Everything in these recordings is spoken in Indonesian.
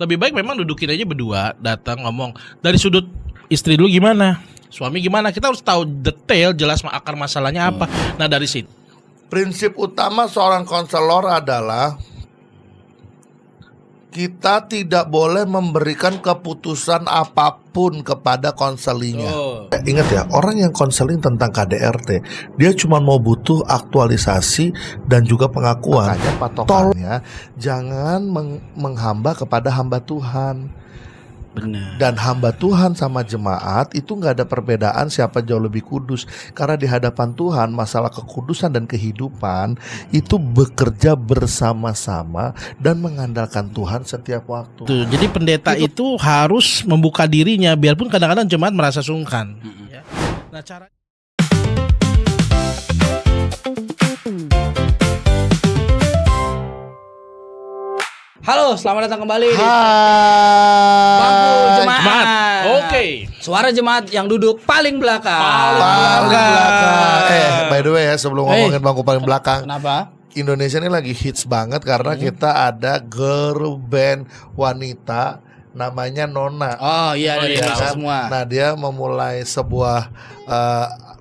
Lebih baik memang dudukin aja berdua, datang ngomong dari sudut istri dulu gimana, suami gimana. Kita harus tahu detail, jelas akar masalahnya apa. Nah dari situ. Prinsip utama seorang konselor adalah kita tidak boleh memberikan keputusan apapun kepada konselingnya. Ingat ya, orang yang konseling tentang KDRT, dia cuma mau butuh aktualisasi dan juga pengakuan. Makanya patokannya jangan menghamba kepada hamba Tuhan. Benar. Dan hamba Tuhan sama jemaat itu nggak ada perbedaan siapa jauh lebih kudus. Karena di hadapan Tuhan masalah kekudusan dan kehidupan itu bekerja bersama-sama dan mengandalkan Tuhan setiap waktu. Tuh, jadi pendeta itu harus membuka dirinya, biarpun kadang-kadang jemaat merasa sungkan. Ya. Nah cara. Halo, selamat datang kembali di Hai. Bangku Jemaat. Oke. Suara jemaat yang duduk paling belakang. Paling belakang. By the way ya, sebelum ngomongin bangku paling belakang, Kenapa? Indonesia ini lagi hits banget karena kita ada girl band wanita namanya Nona. Oh iya, Ya iya kan? semua. Nah, dia memulai sebuah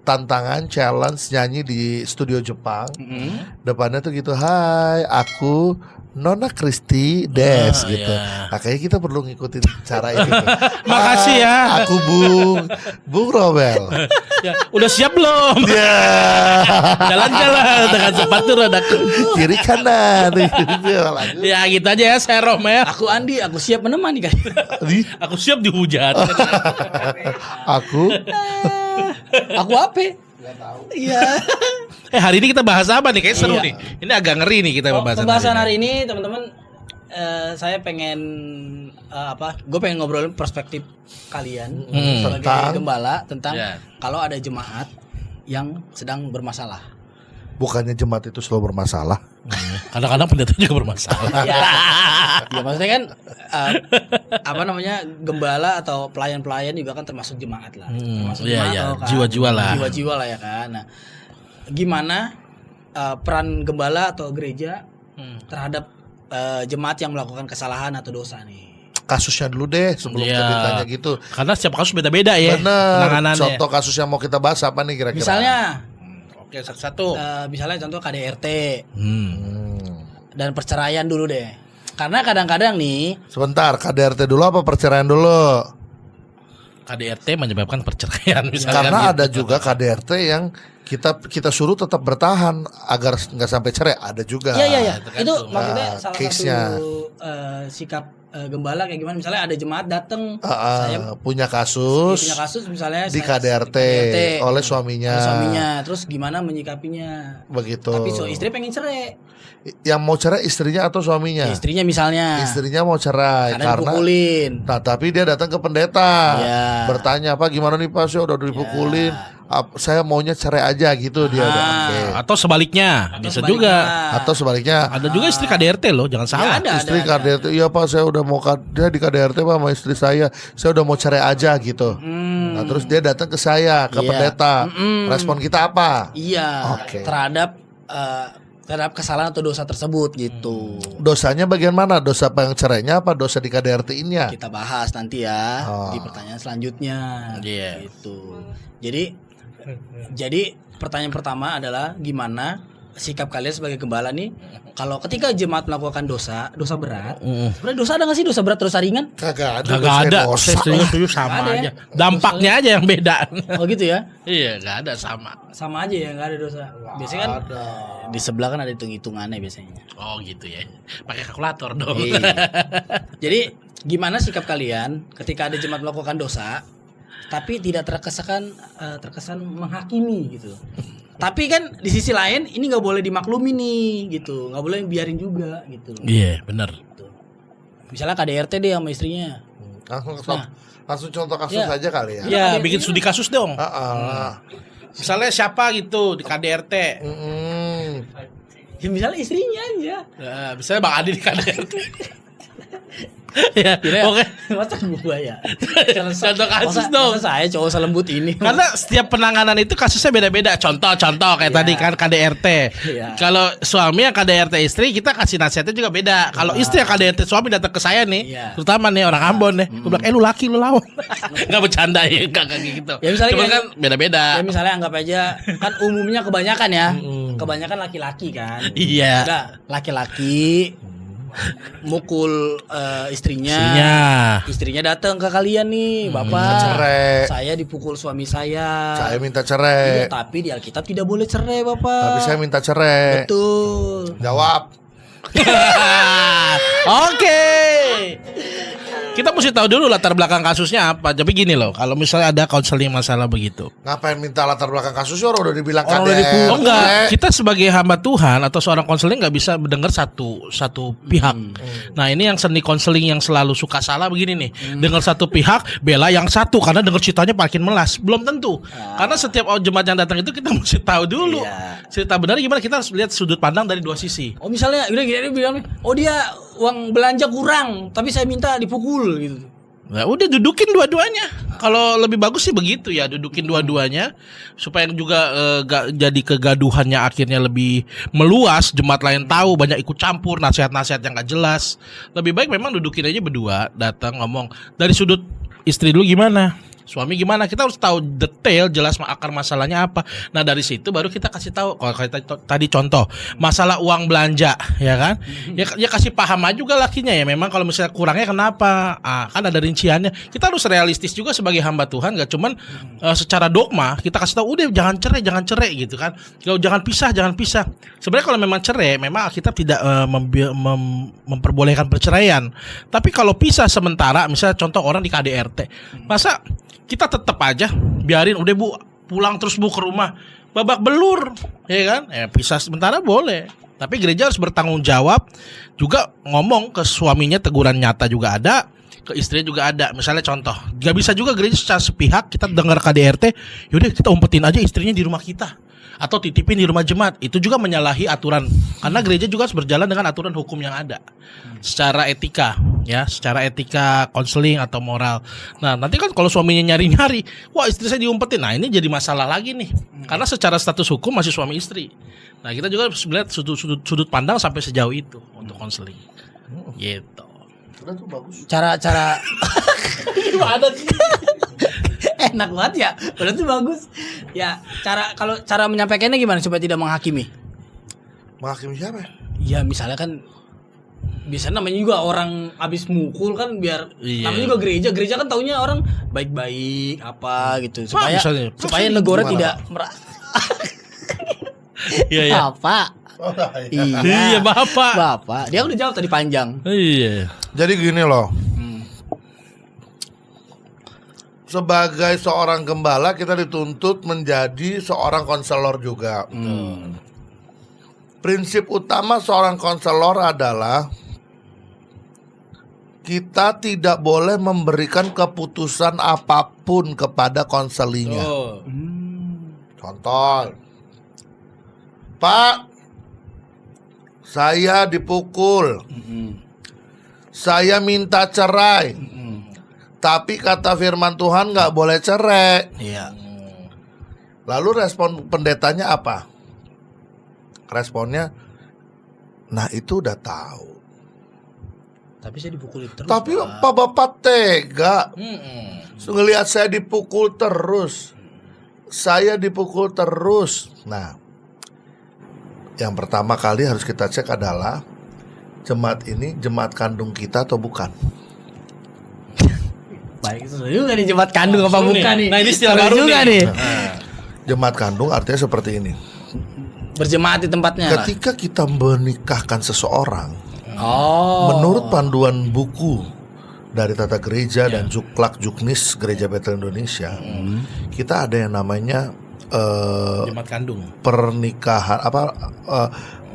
tantangan challenge nyanyi di studio Jepang. Depannya tuh gitu, hai aku Nona Kristi Des gitu. iya. Nah, kayaknya kita perlu ngikutin cara itu. Makasih ya. Hai, aku Bung Robel. Ya, udah siap belum? Ya, Jalan-jalan dengan sepatu roda. kiri kanan. Ya gitu aja ya, saya Romel. Aku Andi, aku siap menemani kan. Aku siap dihujat. Aku Aku apa? Iya. Hari ini kita bahas apa nih? Kayak seru nih. Ini agak ngeri nih kita Pembahasan hari ini teman-teman, saya pengen gue pengen ngobrolin perspektif kalian sebagai gembala tentang kalau ada jemaat yang sedang bermasalah. bukannya jemaat itu selalu bermasalah. Kadang-kadang pendeta juga bermasalah. Ya maksudnya kan gembala atau pelayan-pelayan juga kan termasuk jemaat lah. Termasuk Iya, jemaat iya. atau kan, Jiwa-jiwa lah. Jiwa-jiwa lah ya kan. Nah, gimana peran gembala atau gereja terhadap jemaat yang melakukan kesalahan atau dosa nih? Kasusnya dulu deh sebelum Iya. kita ditanya gitu. Karena setiap kasus beda-beda ya. Bener. Penanganannya. Contoh kasus yang mau kita bahas apa nih kira-kira? Misalnya Oke, satu-satu. misalnya contoh KDRT Hmm. dan perceraian dulu deh. Karena kadang-kadang nih Sebentar, KDRT dulu apa perceraian dulu? KDRT menyebabkan perceraian misalnya. Karena gitu. ada juga KDRT yang kita suruh tetap bertahan agar nggak sampai cerai. Ada juga. Iya. tergantung. Itu maksudnya Nah, salah case-nya. satu sikap gembala kayak gimana? Misalnya ada jemaat datang, saya punya kasus, punya kasus misalnya di saya- KDRT, oleh suaminya. oleh suaminya. Terus gimana menyikapinya? Begitu. Tapi istri pengen cerai. Yang mau cerai istrinya atau suaminya? Istrinya misalnya. Istrinya mau cerai Karena dipukulin. Nah, tapi dia datang ke pendeta, Iya. bertanya, Pak gimana nih Pak, saya udah dipukulin, saya maunya cerai aja gitu dia. Oke. Atau sebaliknya, bisa juga. Atau sebaliknya, Ada juga istri KDRT loh, jangan salah. ada. istri KDRT, iya Pak saya udah mau dia di KDRT Pak sama istri saya udah mau cerai aja gitu. Nah terus dia datang ke saya, ke Iya. pendeta, respon kita apa? Iya. Oke. Terhadap kesalahan atau dosa tersebut gitu. Dosanya bagian mana? Dosa yang cerainya apa dosa di KDRT-nya? Kita bahas nanti ya Oh. di pertanyaan selanjutnya. Iya. Gitu. Jadi pertanyaan pertama adalah gimana sikap kalian sebagai gembala nih kalau ketika jemaat melakukan dosa berat. Sebenarnya dosa ada nggak sih dosa berat, dosa ringan? Kagak ada. Gak dosa ada, dosa. saya setuju sama Nggak ada ya? aja. Dampaknya aja yang beda. Oh gitu ya? Iya, gak ada sama. Sama aja ya, nggak ada dosa. Biasanya kan di sebelah kan ada hitung-hitungannya biasanya. Oh gitu ya. Pakai kalkulator dong. Iya. Jadi gimana sikap kalian ketika ada jemaat melakukan dosa tapi tidak terkesan menghakimi gitu. Tapi kan di sisi lain ini nggak boleh dimaklumi nih gitu, nggak boleh biarin juga gitu. Iya, benar. Gitu. Misalnya KDRT deh sama istrinya. Langsung contoh kasus Ya. aja kali ya. Ya, bikin studi kasus dong. Ah. Misalnya siapa gitu di KDRT. Ya misalnya istrinya aja. Misalnya Bang Adi di KDRT. Ya, Kira oke. masa gua ya. Contoh kasus dong. Masa saya cowok selembut ini. Karena setiap penanganan itu kasusnya beda-beda. Contoh kayak tadi kan KDRT. Iya. Kalau suami yang KDRT istri, kita kasih nasihatnya juga beda. Kalau istri yang KDRT suami datang ke saya nih, Iya. terutama nih orang Ambon nih, gue bilang, lu laki lu lawan. Nggak bercanda ya, nggak kayak gitu. Ya, misalnya Cuman kayak- kan beda-beda. Ya misalnya anggap aja kan umumnya kebanyakan ya. Kebanyakan laki-laki kan. Iya. Ada laki-laki mukul istrinya. Istrinya datang ke kalian nih, Bapak. cerai. Saya dipukul suami saya. Saya minta Iya, cerai. tapi di Alkitab tidak boleh cerai, Bapak. Tapi saya minta cerai. Betul. Jawab. Oke. Kita mesti tahu dulu latar belakang kasusnya apa. Tapi gini loh, kalau misalnya ada konseling masalah begitu. Ngapain minta latar belakang kasusnya, orang udah dibilang Orang udah KDRT. dipukul. Oh enggak, kita sebagai hamba Tuhan atau seorang konseling nggak bisa mendengar satu pihak. Nah ini yang seni konseling yang selalu suka salah begini nih, dengar satu pihak bela yang satu karena dengar ceritanya makin melas. Belum tentu, karena setiap jemaat yang datang itu kita mesti tahu dulu cerita benar gimana. Kita harus lihat sudut pandang dari dua sisi. Oh misalnya udah gini dia bilang, oh dia uang belanja kurang, tapi saya minta dipukul gitu. Nah, udah dudukin dua-duanya. Kalau lebih bagus sih begitu ya, dudukin dua-duanya supaya juga gak jadi kegaduhannya akhirnya lebih meluas, jemaat lain tahu, banyak ikut campur, nasihat-nasihat yang gak jelas. Lebih baik memang dudukin aja berdua, datang ngomong dari sudut istri dulu gimana, suami gimana, kita harus tahu detail jelas akar masalahnya apa. Nah dari situ baru kita kasih tahu. Kalau tadi contoh masalah uang belanja, ya kan, ya kasih paham aja juga lakinya ya. Memang kalau misalnya kurangnya kenapa, kan ada rinciannya. Kita harus realistis juga sebagai hamba Tuhan, gak cuman secara dogma kita kasih tahu udah jangan cerai gitu kan. Kalau jangan pisah. Sebenarnya kalau memang cerai, memang Alkitab tidak memperbolehkan perceraian. Tapi kalau pisah sementara, misalnya contoh orang di KDRT, masa kita tetap aja biarin udah bu pulang terus bu ke rumah babak belur, ya kan? Pisah sementara boleh, tapi gereja harus bertanggung jawab juga, ngomong ke suaminya, teguran nyata juga ada, ke istrinya juga ada. Misalnya contoh, gak bisa juga gereja secara sepihak kita dengar KDRT, yaudah kita umpetin aja istrinya di rumah kita atau titipin di rumah jemaat. Itu juga menyalahi aturan, karena gereja juga harus berjalan dengan aturan hukum yang ada secara etika, ya, secara etika konseling atau moral. Nah nanti kan kalau suaminya nyari-nyari, wah istri saya diumpetin, nah ini jadi masalah lagi nih, karena secara status hukum masih suami istri. Nah kita juga harus melihat sudut pandang sampai sejauh itu untuk konseling, gitu. Udah tuh bagus. Cara gimana sih? Enak banget ya. Udah tuh bagus. Ya, kalau cara menyampaikannya gimana supaya tidak menghakimi? Menghakimi siapa? Ya misalnya kan biasanya namanya juga orang abis mukul kan, biar namanya juga gereja kan taunya orang baik-baik apa gitu, supaya negara tidak Iya. Bapak. Oh, Iya Bapak. Dia udah jawab tadi panjang. Iya. Jadi gini loh. Sebagai seorang gembala kita dituntut menjadi seorang konselor juga. Prinsip utama seorang konselor adalah kita tidak boleh memberikan keputusan apapun kepada konselingnya. Contoh, Pak, saya dipukul, saya minta cerai. Tapi kata firman Tuhan nggak boleh cerai. Iya. Lalu respon pendetanya apa? Responnya, nah itu udah tahu. Tapi saya dipukul terus. Tapi Pak Bapak tega. Ngelihat saya dipukul terus. Saya dipukul terus. Nah, yang pertama kali harus kita cek adalah jemaat ini jemaat kandung kita atau bukan? Baik, seru juga nih jemaat kandung apa Seru bukan nih. nih? Nah, ini istilah Seru baru juga nih. nih. Jemaat kandung artinya seperti ini. Berjemaat di tempatnya lah. Ketika kita menikahkan seseorang, Oh. menurut panduan buku dari Tata Gereja dan Juknis Gereja Betel Indonesia, kita ada yang namanya Jemaat kandung. pernikahan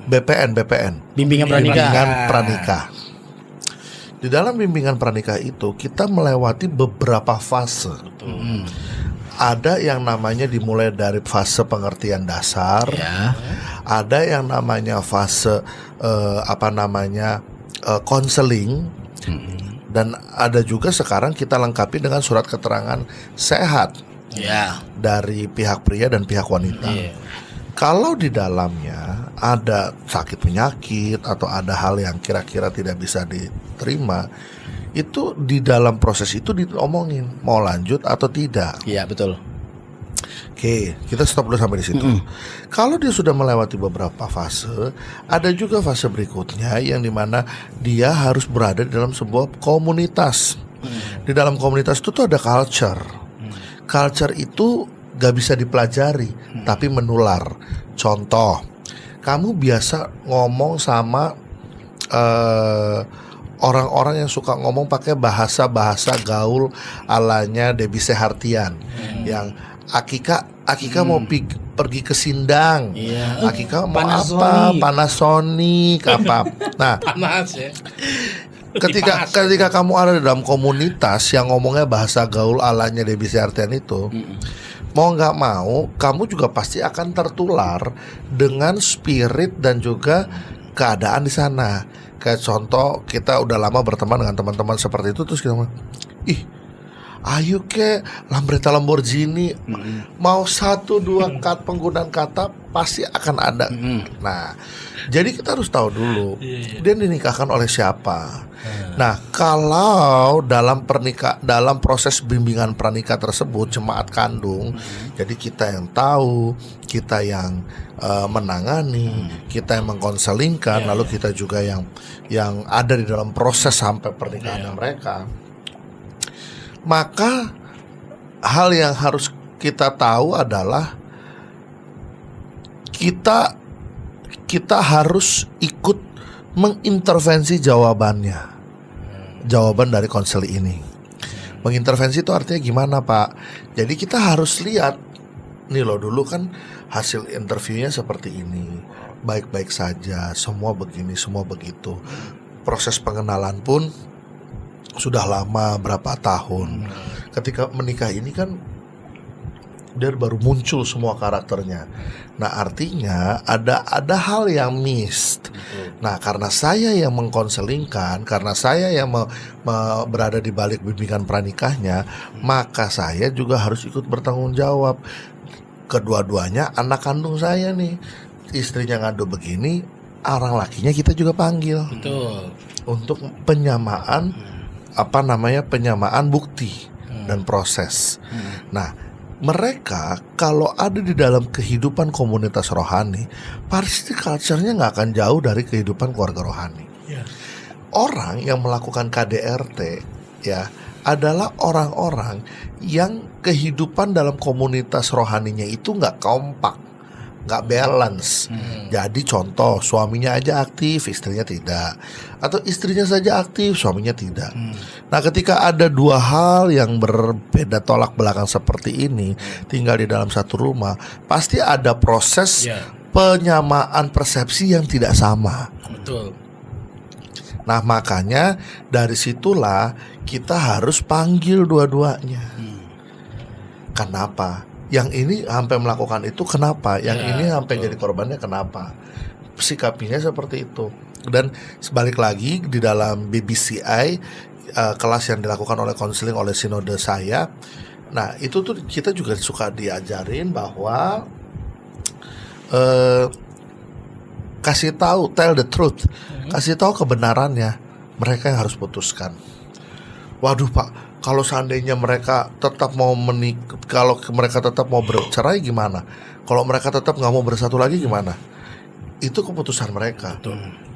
BPN Bimbingan pranikah. Di dalam bimbingan pranikah itu kita melewati beberapa fase. Ada yang namanya dimulai dari fase pengertian dasar, ada yang namanya fase konseling, Dan ada juga sekarang kita lengkapi dengan surat keterangan sehat Ya. dari pihak pria dan pihak wanita. Iya. Kalau di dalamnya ada sakit penyakit atau ada hal yang kira-kira tidak bisa diterima, itu di dalam proses itu diomongin mau lanjut atau tidak. Iya, betul. Oke, kita stop dulu sampai di situ. Kalau dia sudah melewati beberapa fase, ada juga fase berikutnya yang dimana dia harus berada di dalam sebuah komunitas. Di dalam komunitas itu tuh ada culture. Culture itu gak bisa dipelajari, tapi menular. Contoh, kamu biasa ngomong sama orang-orang yang suka ngomong pakai bahasa-bahasa gaul alanya Debbie Sehartian, yang Akika mau pergi ke Sindang. Iya. Akika mau Panasonic. apa? Panasonic apa? Nah, Panas ya. ketika kamu ada di dalam komunitas yang ngomongnya bahasa gaul alanya Debbie Sehartian itu, mau nggak mau, kamu juga pasti akan tertular dengan spirit dan juga keadaan di sana. Kayak contoh, kita udah lama berteman dengan teman-teman seperti itu, terus kita ngomong, ih, ayo ke Lambretta Lamborghini, mau 1-2 penggunaan kata pasti akan ada. Nah, jadi kita harus tahu dulu dia dinikahkan oleh siapa. Nah, kalau dalam proses bimbingan pranikah tersebut jemaat kandung, jadi kita yang tahu, kita yang menangani, kita yang mengkonselingkan, lalu kita juga yang ada di dalam proses sampai pernikahan mereka. Maka hal yang harus kita tahu adalah kita harus ikut mengintervensi jawaban dari konseli ini. Mengintervensi itu artinya gimana, Pak? Jadi kita harus lihat, nih loh, dulu kan hasil interviewnya seperti ini, baik-baik saja, semua begini, semua begitu. Proses pengenalan pun sudah lama, berapa tahun. Ketika menikah ini kan dia baru muncul semua karakternya. Nah, artinya ada hal yang missed. Nah, karena saya yang mengkonselingkan, karena saya yang berada di balik bimbingan pranikahnya, maka saya juga harus ikut bertanggung jawab. Kedua-duanya anak kandung saya nih. Istrinya ngadu begini, orang lakinya kita juga panggil. Betul. Untuk penyamaan penyamaan bukti dan proses. Nah, mereka kalau ada di dalam kehidupan komunitas rohani, pasti culture-nya nggak akan jauh dari kehidupan keluarga rohani. Orang yang melakukan KDRT ya adalah orang-orang yang kehidupan dalam komunitas rohaninya itu nggak kompak, nggak balance. Jadi contoh, suaminya aja aktif, istrinya tidak, atau istrinya saja aktif, suaminya tidak. Nah, ketika ada dua hal yang berbeda tolak belakang seperti ini tinggal di dalam satu rumah, pasti ada proses penyamaan persepsi yang tidak sama. Betul. Nah, makanya dari situlah kita harus panggil dua-duanya. Kenapa? Yang ini sampai melakukan itu kenapa? Yang ini sampai jadi korbannya kenapa? Sikapinya seperti itu. Dan sebalik lagi di dalam BBCI, kelas yang dilakukan oleh konseling oleh sinode saya, nah itu tuh kita juga suka diajarin bahwa kasih tahu, tell the truth, kasih tahu kebenarannya. Mereka yang harus putuskan. Waduh, Pak, kalau seandainya mereka tetap mau kalau mereka tetap mau bercerai gimana? Kalau mereka tetap nggak mau bersatu lagi gimana? Itu keputusan mereka.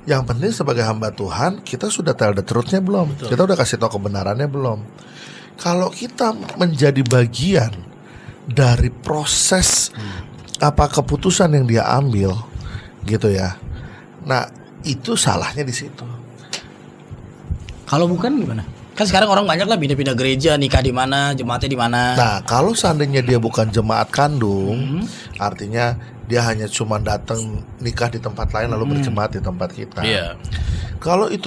Yang penting sebagai hamba Tuhan, kita sudah tell the truth-nya belum? Kita udah kasih tahu kebenarannya belum? Kalau kita menjadi bagian dari proses keputusan yang dia ambil, gitu ya. Nah, itu salahnya di situ. Kalau bukan gimana? Kan sekarang orang banyak lah pindah-pindah gereja, nikah di mana, jemaatnya di mana. Nah, kalau seandainya dia bukan jemaat kandung, artinya dia hanya cuma datang nikah di tempat lain lalu berjemaat di tempat kita. Kalau itu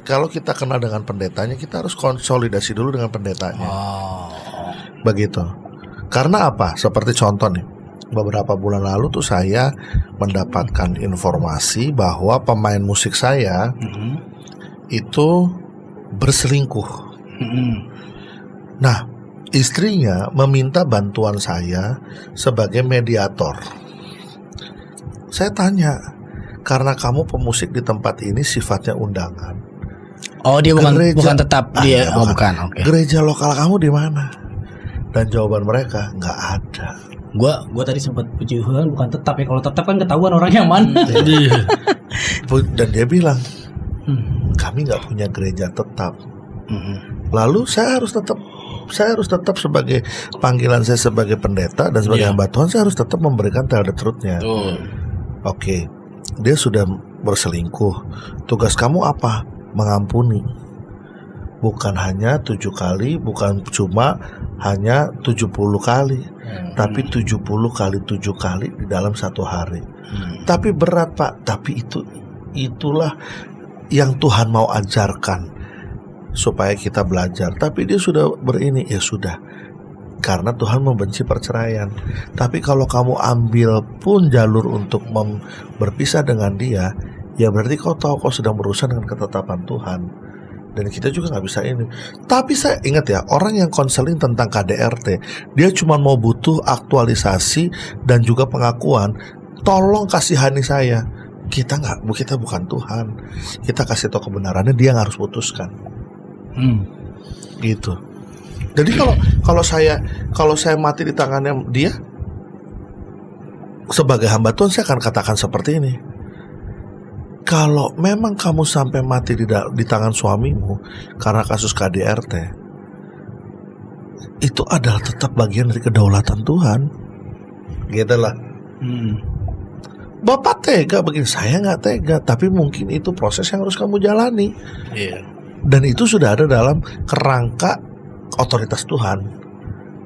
kalau kita kenal dengan pendetanya, kita harus konsolidasi dulu dengan pendetanya. Begitu. Karena apa? Seperti contoh nih, beberapa bulan lalu tuh saya mendapatkan informasi bahwa pemain musik saya itu berselingkuh. Nah, istrinya meminta bantuan saya sebagai mediator. Saya tanya, karena kamu pemusik di tempat ini sifatnya undangan. Oh, dia bukan tetap dia. Oh, bukan. Oke. Gereja lokal kamu di mana? Dan jawaban mereka nggak ada. Gua tadi sempat puji Tuhan bukan tetap ya. Kalau tetap kan ketahuan orang yang mana. Dan dia bilang, kami nggak punya gereja tetap. Lalu saya harus tetap sebagai panggilan saya sebagai pendeta dan sebagai hamba Tuhan, saya harus tetap memberikan tell the truth-nya. Oke, dia sudah berselingkuh. Tugas kamu apa? Mengampuni. Bukan hanya 7 kali, bukan cuma hanya 70 kali, tapi 70 kali 7 kali di dalam satu hari. Tapi berat, Pak. Tapi itulah yang Tuhan mau ajarkan supaya kita belajar. Tapi dia sudah ya sudah. Karena Tuhan membenci perceraian. Tapi kalau kamu ambil pun jalur untuk berpisah dengan dia, ya berarti kau tahu kau sedang berurusan dengan ketetapan Tuhan. Dan kita juga nggak bisa ini. Tapi saya ingat ya, orang yang konseling tentang KDRT, dia cuma mau butuh aktualisasi dan juga pengakuan. Tolong kasihani saya. Kita bukan Tuhan. Kita kasih tahu kebenarannya, dia yang harus putuskan. Gitu. Jadi kalau saya mati di tangannya dia, sebagai hamba Tuhan saya akan katakan seperti ini. Kalau memang kamu sampai mati di tangan suamimu karena kasus KDRT, itu adalah tetap bagian dari kedaulatan Tuhan. Gitu lah. Bapak tega begini, saya nggak tega, tapi mungkin itu proses yang harus kamu jalani. Dan itu sudah ada dalam kerangka otoritas Tuhan.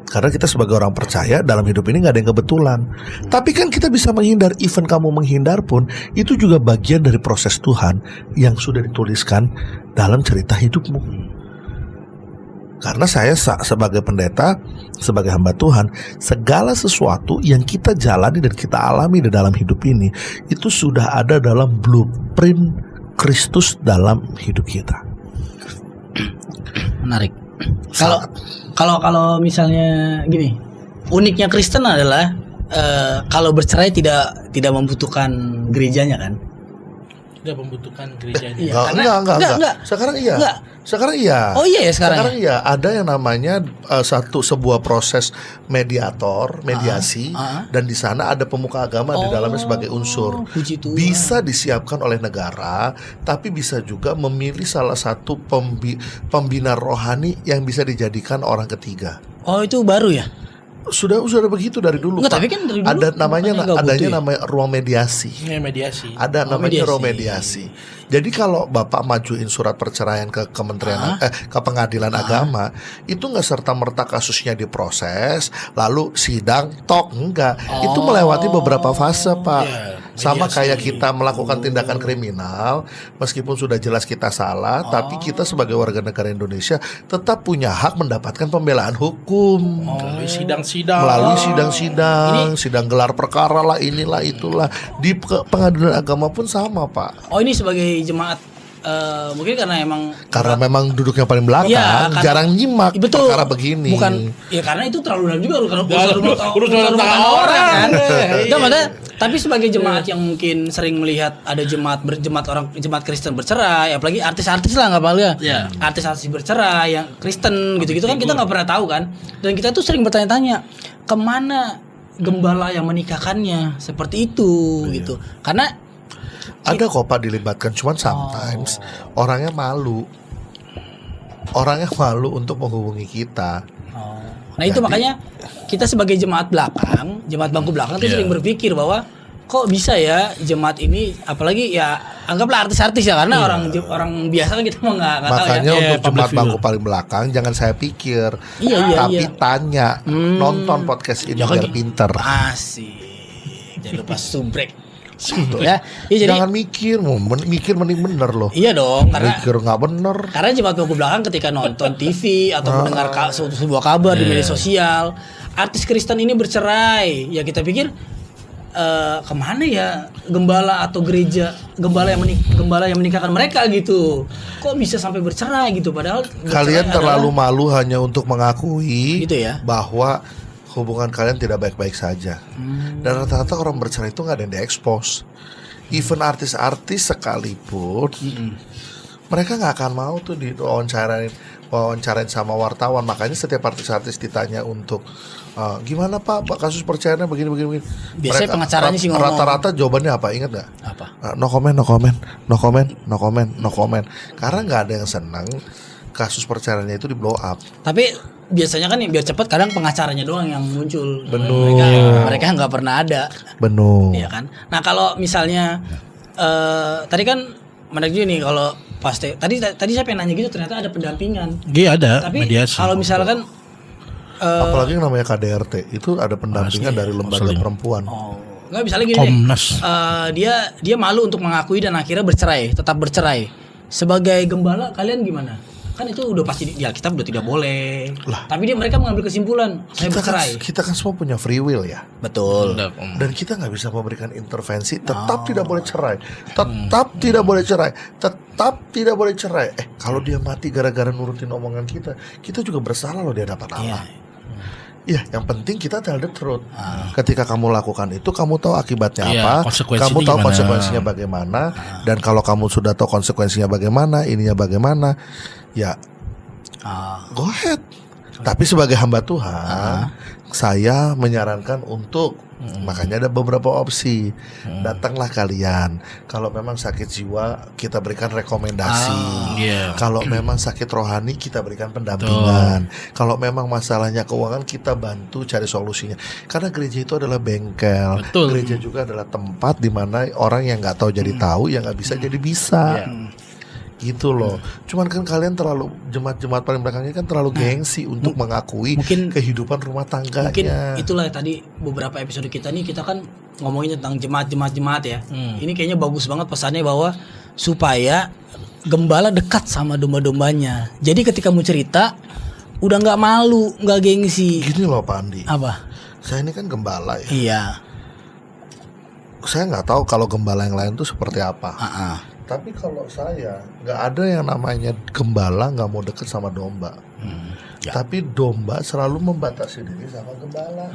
Karena kita sebagai orang percaya dalam hidup ini gak ada yang kebetulan. Tapi kan kita bisa menghindar. Even kamu menghindar pun, itu juga bagian dari proses Tuhan yang sudah dituliskan dalam cerita hidupmu. Karena saya sebagai pendeta, sebagai hamba Tuhan, segala sesuatu yang kita jalani dan kita alami di dalam hidup ini, itu sudah ada dalam blueprint Kristus dalam hidup kita. Menarik. Kalau misalnya gini, uniknya Kristen adalah kalau bercerai tidak membutuhkan gerejanya kan? Tidak membutuhkan gerejanya. Enggak. Sekarang iya. Sekarang iya. Oh iya ya sekarang. Iya. Ada yang namanya sebuah proses mediasi, dan di sana ada pemuka agama di dalamnya sebagai unsur. Bisa disiapkan oleh negara, tapi bisa juga memilih salah satu pembina rohani yang bisa dijadikan orang ketiga. Oh itu baru ya? Sudah begitu dari dulu. Enggak, tapi kan dari dulu ada namanya ruang mediasi. Ada namanya ruang mediasi. Jadi kalau Bapak majuin surat perceraian ke Kementerian ke Pengadilan Agama, itu nggak serta-merta kasusnya diproses lalu sidang enggak. Itu melewati beberapa fase, Pak. Sama kayak kita melakukan tindakan kriminal, meskipun sudah jelas kita salah, tapi kita sebagai warga negara Indonesia tetap punya hak mendapatkan pembelaan hukum. Melalui sidang-sidang. Sidang gelar perkara lah, inilah itulah. Di Pengadilan Agama pun sama, Pak. Oh, ini sebagai jemaat mungkin karena memang duduknya paling belakang, jarang nyimak perkara begini. Bukan, ya karena itu terlalu dalam juga urusan orang kan. Tapi sebagai jemaat yang mungkin sering melihat ada jemaat Kristen bercerai, apalagi artis-artis lah nggak paling ya. Artis-artis bercerai yang Kristen gitu-gitu kan kita nggak pernah tahu kan. Dan kita tuh sering bertanya-tanya kemana gembala yang menikahkannya seperti itu gitu. Karena ada kok Pak dilibatkan, cuman sometimes orangnya malu untuk menghubungi kita. Nah itu makanya kita sebagai jemaat bangku belakang tuh sering berpikir bahwa kok bisa ya jemaat ini, apalagi ya anggaplah artis-artis ya, karena orang biasa kan kita mau nggak tahu ya. Makanya untuk jemaat bangku paling belakang jangan saya pikir, tapi tanya, nonton podcast ini biar pinter. Asik, jangan lupa subrek. Ya, jadi jangan mikir mending bener loh. Iya dong, karena mikir nggak bener. Karena jemaat bangku belakang ketika nonton TV atau mendengar sebuah kabar di media sosial, artis Kristen ini bercerai, ya kita pikir kemana ya gembala atau gereja gembala yang menikahkan mereka gitu? Kok bisa sampai bercerai gitu? Padahal Kalian bercerai terlalu adalah- malu hanya untuk mengakui Gitu ya? bahwa hubungan kalian tidak baik-baik saja. Dan rata-rata orang bercerai itu nggak ada yang diekspos. Even artis-artis sekalipun, mereka nggak akan mau tuh wawancarain sama wartawan. Makanya setiap artis-artis ditanya untuk gimana Pak kasus perceraiannya begini. Biasanya pengacaranya sih ngomong. Rata-rata jawabannya apa? Ingat nggak? Apa? No comment. Karena nggak ada yang senang kasus perceraiannya itu di blow up. Tapi biasanya kan biar cepat kadang pengacaranya doang yang muncul. Betul. Mereka nggak pernah ada. Benar. Iya kan. Nah kalau misalnya tadi kan menarik juga nih kalau tadi saya pengen nanya gitu ternyata ada pendampingan. Iya ada Tapi mediasi. kalau misalkan Apalagi yang namanya KDRT itu ada pendampingan dari lembaga konseling. perempuan. nggak misalnya gini deh. Komnas. Dia malu untuk mengakui dan akhirnya tetap bercerai. Sebagai gembala kalian gimana? Kan itu udah pasti ya kita udah tidak boleh. Lah. Tapi mereka mengambil kesimpulan saya bercerai. Kita kan semua punya free will ya. Betul. Dan kita nggak bisa memberikan intervensi. Tetap tidak boleh cerai. Tetap tidak boleh cerai. Tetap tidak boleh cerai. Kalau dia mati gara-gara nurutin omongan kita juga bersalah loh di hadapan Allah. Iya, yang penting kita tell the truth. Ketika kamu lakukan itu, kamu tahu akibatnya Iya, apa, konsekuensinya kamu tahu gimana. konsekuensinya bagaimana, dan kalau kamu sudah tahu konsekuensinya bagaimana, ininya bagaimana, ya go ahead. Tapi sebagai hamba Tuhan, saya menyarankan untuk makanya ada beberapa opsi. Datanglah kalian. Kalau memang sakit jiwa, kita berikan rekomendasi. Iya. Kalau memang sakit rohani, kita berikan pendampingan. Kalau memang masalahnya keuangan, kita bantu cari solusinya. Karena gereja itu adalah bengkel. Betul. Gereja juga adalah tempat di mana orang yang nggak tahu jadi tahu, yang nggak bisa jadi bisa. Gitu loh. Cuman kan kalian terlalu jemaat-jemaat paling belakang ini kan terlalu gengsi untuk mengakui mungkin- kehidupan rumah tangganya. Mungkin itulah tadi beberapa episode kita nih kita kan ngomongin tentang jemaat ya. Ini kayaknya bagus banget pesannya bahwa supaya gembala dekat sama domba-dombanya. Jadi ketika mau cerita udah nggak malu, nggak gengsi. Gini loh Pak Andi. Apa? Saya ini kan gembala ya. Iya. Saya nggak tahu kalau gembala yang lain tuh seperti apa. Tapi Tapi kalau saya nggak ada yang namanya gembala nggak mau deket sama domba. Tapi domba selalu membatasi diri sama gembala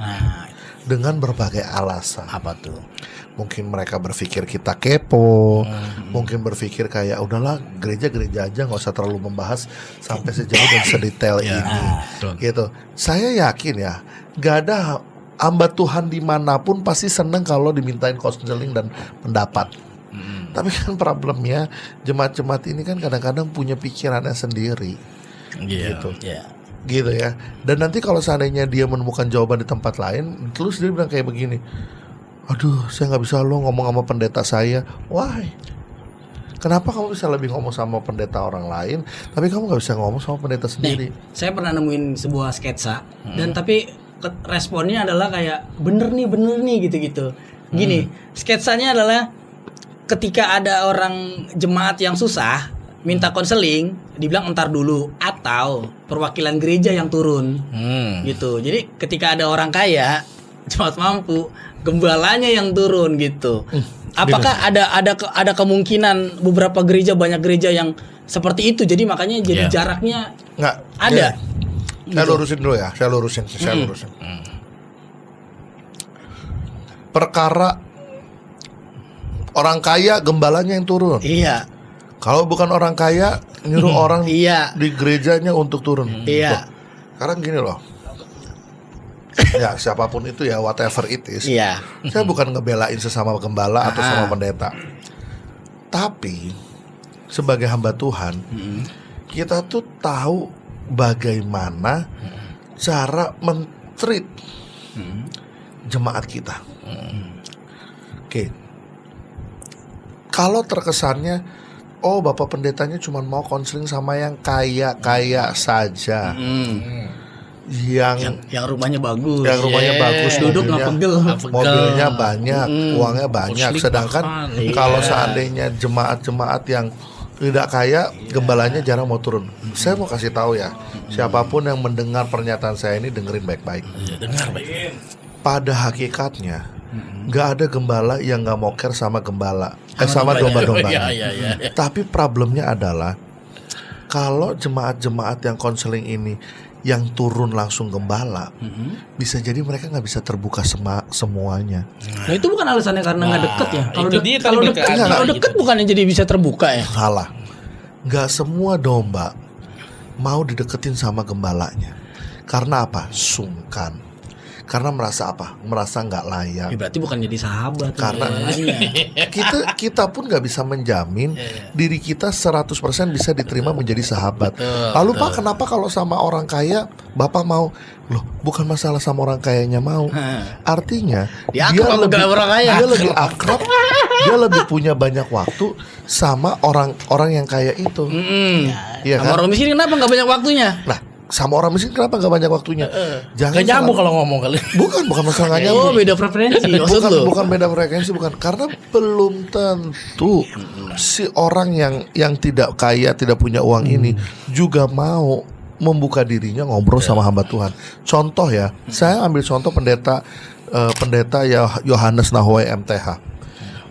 dengan berbagai alasan. apa tuh? Mungkin mereka berpikir kita kepo, mungkin berpikir kayak udahlah gereja-gereja aja nggak usah terlalu membahas sampai sejauh dan sedetail ini. betul. Gitu. Saya yakin ya, nggak ada hamba Tuhan dimanapun pasti seneng kalau dimintain konseling dan pendapat. Tapi kan problemnya jemaat-jemaat ini kan kadang-kadang punya pikirannya sendiri. Iya. Gitu. Ya. Gitu ya. Dan nanti kalau seandainya dia menemukan jawaban di tempat lain, terus dia bilang kayak begini, aduh saya nggak bisa lo ngomong sama pendeta saya. Why? Kenapa kamu bisa lebih ngomong sama pendeta orang lain, tapi kamu nggak bisa ngomong sama pendeta sendiri? Saya pernah nemuin sebuah sketsa dan tapi responnya adalah kayak bener nih gitu-gitu. Gini, sketsanya adalah ketika ada orang jemaat yang susah minta konseling, dibilang entar dulu atau perwakilan gereja yang turun. Gitu. Jadi ketika ada orang kaya, jemaat mampu, gembalanya yang turun gitu. Apakah ada kemungkinan beberapa gereja, banyak gereja yang seperti itu? Jadi makanya jadi jaraknya Nggak. ada. Saya lurusin dulu ya. Saya lurusin. Perkara orang kaya gembalanya yang turun. Iya. Kalau bukan orang kaya nyuruh orang Iya. di gerejanya untuk turun. Iya. Sekarang gini loh. Ya siapapun itu ya, whatever it is. Iya. Saya bukan ngebelain sesama gembala atau sama pendeta. Tapi sebagai hamba Tuhan, kita tuh tahu bagaimana cara men-treat jemaat kita. Oke. Kalau terkesannya, oh bapak pendetanya cuma mau konseling sama yang kaya-kaya saja, yang rumahnya bagus. yang rumahnya bagus, Duduk nggak pegel. mobilnya banyak, uangnya banyak. Muslim Sedangkan bahkan. kalau seandainya jemaat-jemaat yang tidak kaya, gembalanya jarang mau turun. Saya mau kasih tahu ya, siapapun yang mendengar pernyataan saya ini dengerin baik-baik. Dengar baik. Pada hakikatnya nggak ada gembala yang nggak mau care sama gembala, sama domba-dombanya. Iya. Tapi problemnya adalah kalau jemaat-jemaat yang konseling ini yang turun langsung gembala, bisa jadi mereka nggak bisa terbuka semuanya. Nah itu bukan alasannya karena nggak deket ya. Kalau itu dia kalau tadi deket, balik kalau lagi deket gitu. bukannya jadi bisa terbuka ya. Salah, nggak semua domba mau dideketin sama gembalanya. Karena apa? Sungkan. Karena merasa apa? Merasa nggak layak. Ya berarti bukan jadi sahabat. Karena kita pun nggak bisa menjamin diri kita 100% bisa diterima menjadi sahabat. Lalu Pak, kenapa kalau sama orang kaya Bapak mau? Loh, bukan masalah sama orang kayanya mau. Artinya Dia akrab sama orang kaya. dia lebih akrab, dia lebih punya banyak waktu sama orang yang kaya itu. Iya Sama kan? orang miskin kenapa nggak banyak waktunya? Nah, sama orang miskin kenapa nggak banyak waktunya? Jangan Gak nyambung salah- kalau ngomong kali. Bukan masalah nggak nyambung. Oh beda preferensi maksud bukan, lu. bukan beda frekuensi, bukan, karena belum tentu si orang yang tidak kaya, tidak punya uang ini juga mau membuka dirinya ngobrol sama hamba Tuhan. Contoh ya, saya ambil contoh pendeta ya Yohanes Nahuai MTH.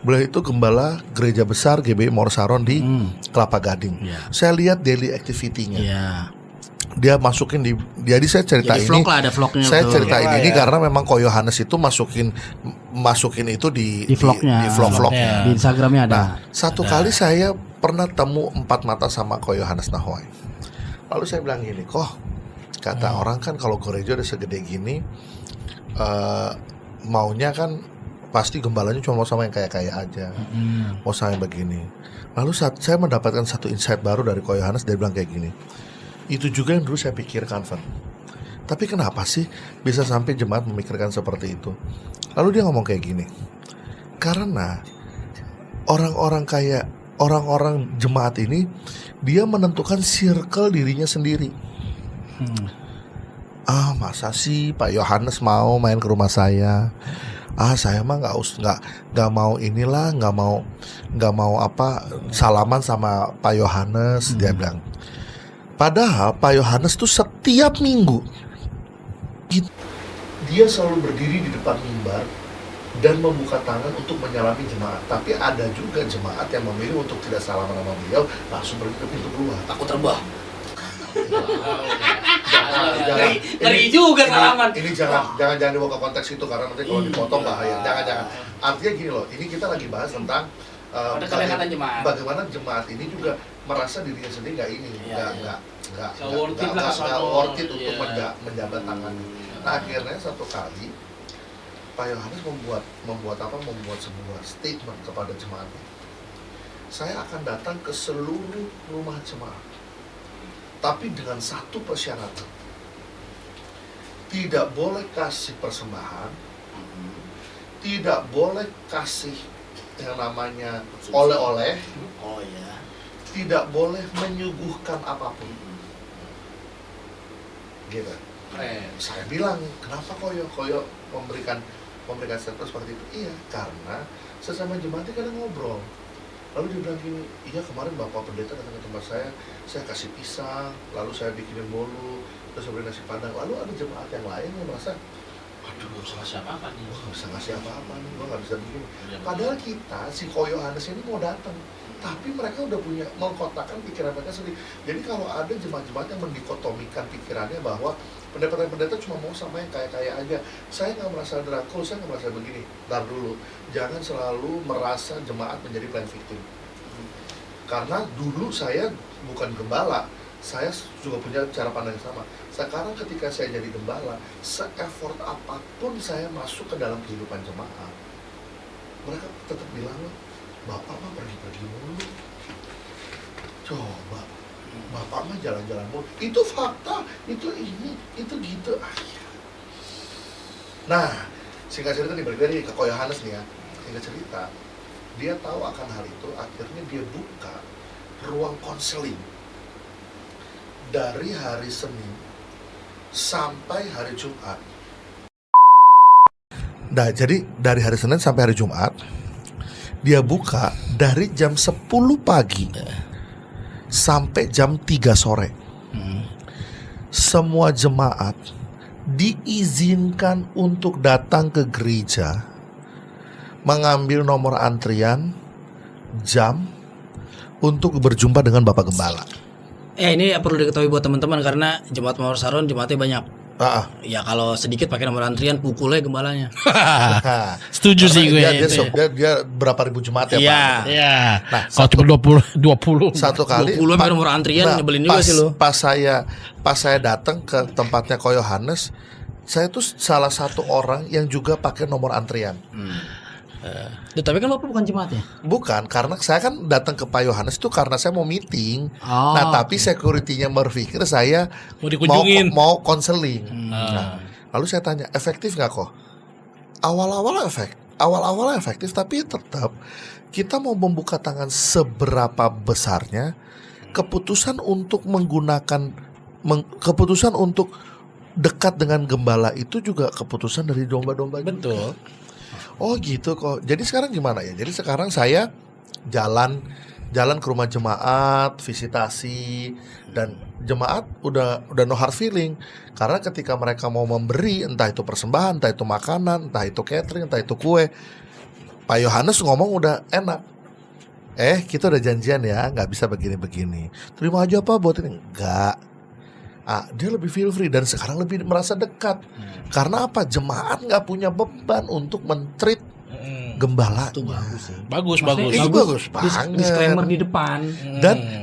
Beliau itu gembala gereja besar GBI Mor Saron di Kelapa Gading. Saya lihat daily activity-nya. Iya. Dia masukin jadi saya cerita Jadi ini. vlog lah, ada vlognya Saya tuh. ceritain Ya, ini ya. karena memang Ko Yohanes itu masukin itu di vlognya. di vlog-vlognya. Di Instagramnya ada. Nah, satu kali saya pernah temu 4 mata sama Ko Yohanes Nahuai. Lalu saya bilang gini, kata orang kan kalau gereja udah segede gini, maunya kan pasti gembalanya cuma mau sama yang kaya-kaya aja, mau sama yang begini. Lalu saat saya mendapatkan satu insight baru dari Ko Yohanes, dia bilang kayak gini, itu juga yang dulu saya pikirkan, Van. Tapi kenapa sih bisa sampai jemaat memikirkan seperti itu? Lalu dia ngomong kayak gini, karena orang-orang jemaat ini dia menentukan circle dirinya sendiri. Masa sih Pak Yohanes mau main ke rumah saya? Saya mah nggak mau inilah, nggak mau apa salaman sama Pak Yohanes. Dia bilang. Padahal Pak Yohanes tuh setiap minggu dia selalu berdiri di depan mimbar dan membuka tangan untuk menyalami jemaat. Tapi ada juga jemaat yang memilih untuk tidak salaman sama beliau, langsung pergi ke pintu keluar. Takut terbang. Ngeri juga salaman. Ini jangan dibawa ke konteks itu karena nanti kalau dipotong bahaya. Jangan. Artinya gini loh, ini kita lagi bahas tentang kedekatan jemaat. bagaimana jemaat ini juga merasa dirinya sendiri nggak worth it lah, worth it untuk iya. menjabat tangan. Nah akhirnya satu kali Pak Yohanes membuat sebuah statement kepada jemaat. Saya akan datang ke seluruh rumah jemaat, tapi dengan satu persyaratan. Tidak boleh kasih persembahan, tidak boleh kasih yang namanya oleh-oleh, Oh ya. tidak boleh menyuguhkan apapun. Gitu. Saya bilang, kenapa Koyo memberikan statement seperti itu? Iya, karena sesama jemaatnya kadang ngobrol. Lalu dia bilang gini, iya kemarin Bapak Pendeta datang ke tempat saya kasih pisang, lalu saya bikinin bolu, terus saya beri nasi padang. Lalu ada jemaat yang lain yang merasa, Waduh, gak bisa ngasih apa-apa nih. gue gak bisa ngasih apa-apa nih, gue gak bisa bikin. Padahal kita, si Ko Yohanes ini mau datang, tapi mereka udah punya mengkotakkan pikiran mereka sendiri. Jadi kalau ada jemaat-jemaat yang mendikotomikan pikirannya bahwa pendeta-pendeta cuma mau sama yang kaya-kaya aja, saya nggak merasa drakul, saya nggak merasa begini. Ntar dulu, jangan selalu merasa jemaat menjadi plan victim. Karena dulu saya bukan gembala, saya juga punya cara pandang yang sama. Sekarang ketika saya jadi gembala, se-effort apapun saya masuk ke dalam kehidupan jemaat, mereka tetap bilang, Bapak mah pergi-pergi mulu. Coba, Bapak mah jalan-jalan mulu. Itu fakta, itu ini, itu gitu. Nah, singkat cerita nih, balik lagi ke Ko Yohanes nih ya. Singkat cerita, dia tahu akan hal itu, akhirnya dia buka ruang konseling dari hari Senin sampai hari Jumat. Nah, jadi dari hari Senin sampai hari Jumat dia buka dari jam 10 pagi sampai jam 3 sore. Semua jemaat diizinkan untuk datang ke gereja mengambil nomor antrian, jam untuk berjumpa dengan Bapak Gembala. Ini perlu diketahui buat teman-teman karena Jemaat Mawar Saron jemaatnya banyak. Ya kalau sedikit pakai nomor antrian pukulnya gembalanya. Setuju sih gue. Dia berapa ribu jemaat ya, Iya. Pak? Iya. Nah, kalau cuma 20. Satu kali 20 pakai nomor antrian nyebelin juga sih lo. Pas saya datang ke tempatnya Ko Yohanes, saya tuh salah satu orang yang juga pakai nomor antrian. Tapi kan Bapak bukan jemaatnya. Bukan, karena saya kan datang ke Pak Yohanes itu karena saya mau meeting. Oh. Nah, tapi security-nya berpikir saya Mau dikunjungin. mau konseling. Nah, lalu saya tanya, efektif nggak kok? Awal-awal efektif, tapi tetap kita mau membuka tangan seberapa besarnya, keputusan untuk keputusan untuk dekat dengan gembala itu juga keputusan dari domba-domba. Betul. Oh gitu kok. Jadi sekarang gimana ya? Jadi sekarang saya jalan ke rumah jemaat, visitasi, dan jemaat udah no hard feeling. Karena ketika mereka mau memberi, entah itu persembahan, entah itu makanan, entah itu catering, entah itu kue, Pak Yohanes ngomong udah enak. Kita udah janjian ya, nggak bisa begini-begini. Terima aja Pak buat ini. Enggak. Dia lebih feel free dan sekarang lebih merasa dekat. Karena apa? Jemaat nggak punya beban untuk men-treat gembala. Itu bagus sih. Bagus. Bagus banget. Disclaimer di depan.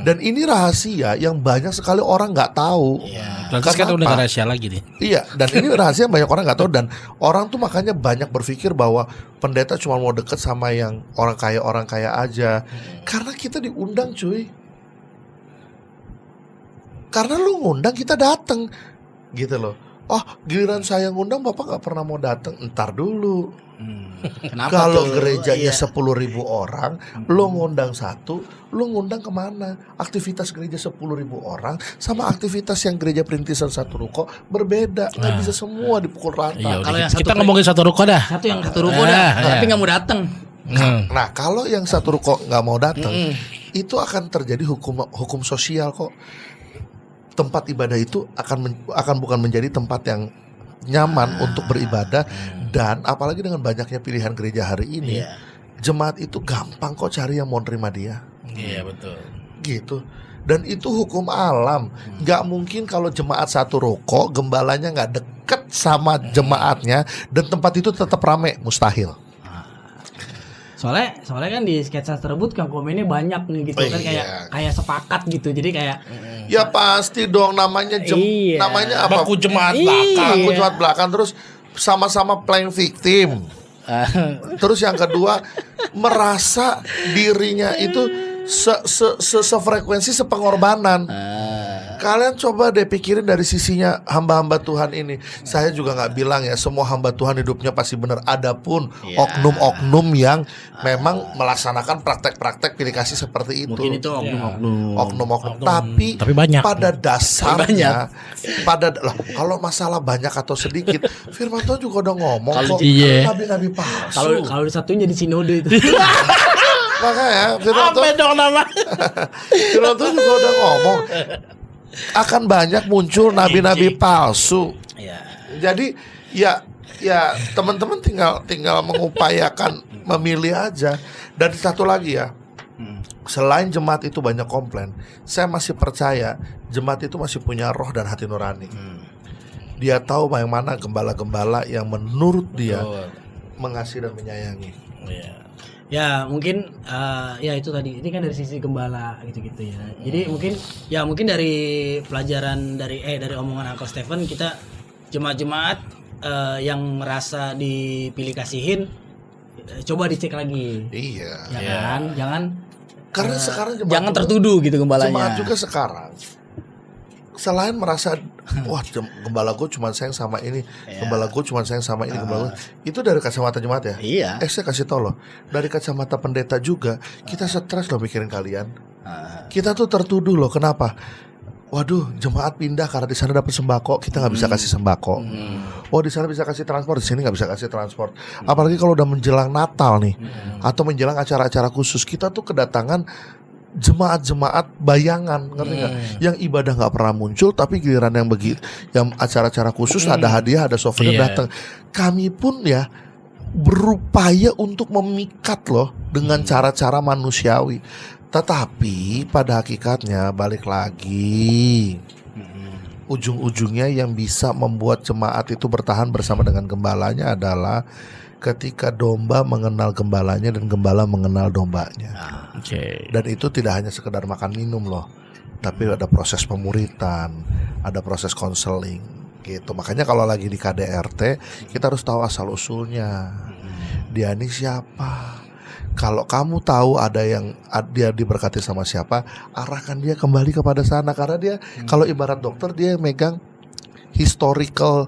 Dan ini rahasia yang banyak sekali orang nggak tahu. Berarti sekarang udah gak rahasia lagi nih. Iya, dan ini rahasia yang banyak orang nggak tahu, dan orang tuh makanya banyak berpikir bahwa pendeta cuma mau deket sama yang orang kaya aja. Karena kita diundang, cuy. Karena lu ngundang, kita datang, gitu loh. Oh, giliran saya ngundang, Bapak nggak pernah mau datang. Entar dulu. Kenapa Kalau tuh? gerejanya Iya. 10.000 orang, lu ngundang satu, lu ngundang kemana? Aktivitas gereja 10.000 orang sama aktivitas yang gereja Perintisan Satu Ruko berbeda. Nggak bisa semua dipukul rata. Iya, Kalau yang kita satu ngomongin satu ruko dah. Satu yang satu ruko dah, tapi nggak mau datang. Nah, kalau yang Satu Ruko nggak mau datang, itu akan terjadi hukum sosial kok. Tempat ibadah itu akan bukan menjadi tempat yang nyaman untuk beribadah, dan apalagi dengan banyaknya pilihan gereja hari ini, jemaat itu gampang kok cari yang mau nerima dia. Iya betul. Gitu. Dan itu hukum alam. Nggak mungkin kalau jemaat Satu Ruko gembalanya nggak deket sama jemaatnya dan tempat itu tetap rame, mustahil. Soalnya kan di sketsa tersebut kan komennya banyak nih gitu kan, kayak sepakat gitu. Jadi kayak Ya pasti dong, namanya Iya. namanya apa? Baku jemaat Iya. belakang. Aku jemaat belakang, terus sama-sama playing victim. Terus yang kedua, merasa dirinya itu sefrekuensi sepengorbanan. Kalian coba deh pikirin dari sisinya hamba-hamba Tuhan ini. Saya juga nggak bilang ya semua hamba Tuhan hidupnya pasti benar. Adapun oknum-oknum yang memang melaksanakan praktek-praktek pilih kasih seperti itu. mungkin itu oknum-oknum. Oknum-oknum. Tapi banyak. pada dasarnya, kalau masalah banyak atau sedikit, Firman Tuhan juga udah ngomong kok. Iya. Nabi-nabi palsu. Kalau disatuin jadi sinode itu. Makanya Firman Apa dong nama? Tuhan juga udah ngomong akan banyak muncul nabi-nabi palsu. Iya. Jadi ya teman-teman tinggal mengupayakan memilih aja. Dan satu lagi ya, selain jemaat itu banyak komplain, saya masih percaya jemaat itu masih punya roh dan hati nurani. Dia tahu yang mana gembala-gembala yang menurut dia mengasihi dan menyayangi. Ya mungkin ya itu tadi, ini kan dari sisi gembala gitu-gitu ya. Jadi mungkin dari pelajaran dari omongan Uncle Stephen, kita jemaat-jemaat yang merasa dipilih kasihin, coba dicek lagi. Iya. Ya kan? Karena sekarang jemaat Jangan tertuduh gitu gembalanya. Jemaat juga sekarang selain merasa wah gembala gue cuma sayang sama ini, gembala gue cuma sayang sama ini, gembala gue, itu dari kacamata jemaat ya. Iya. Saya kasih tau loh, dari kacamata pendeta juga kita stres loh mikirin kalian. Kita tuh tertuduh loh, kenapa? Waduh, jemaat pindah karena di sana dapat sembako, kita nggak bisa kasih sembako. Oh, di sana bisa kasih transport, di sini nggak bisa kasih transport. Apalagi kalau udah menjelang Natal nih, atau menjelang acara-acara khusus, kita tuh kedatangan jemaat-jemaat bayangan, ngerti nggak? Yang ibadah nggak pernah muncul, tapi giliran yang acara-acara khusus ada hadiah, ada souvenir datang. Kami pun ya berupaya untuk memikat loh dengan cara-cara manusiawi. Tetapi pada hakikatnya balik lagi, ujung-ujungnya yang bisa membuat jemaat itu bertahan bersama dengan gembalanya adalah ketika domba mengenal gembalanya dan gembala mengenal dombanya. Oke. Dan itu tidak hanya sekedar makan minum loh, tapi ada proses pemuritan, ada proses konseling gitu. Makanya kalau lagi di KDRT kita harus tahu asal usulnya. Dia ini siapa? Kalau kamu tahu ada yang dia diberkati sama siapa, arahkan dia kembali kepada sana. Karena dia kalau ibarat dokter, dia megang historical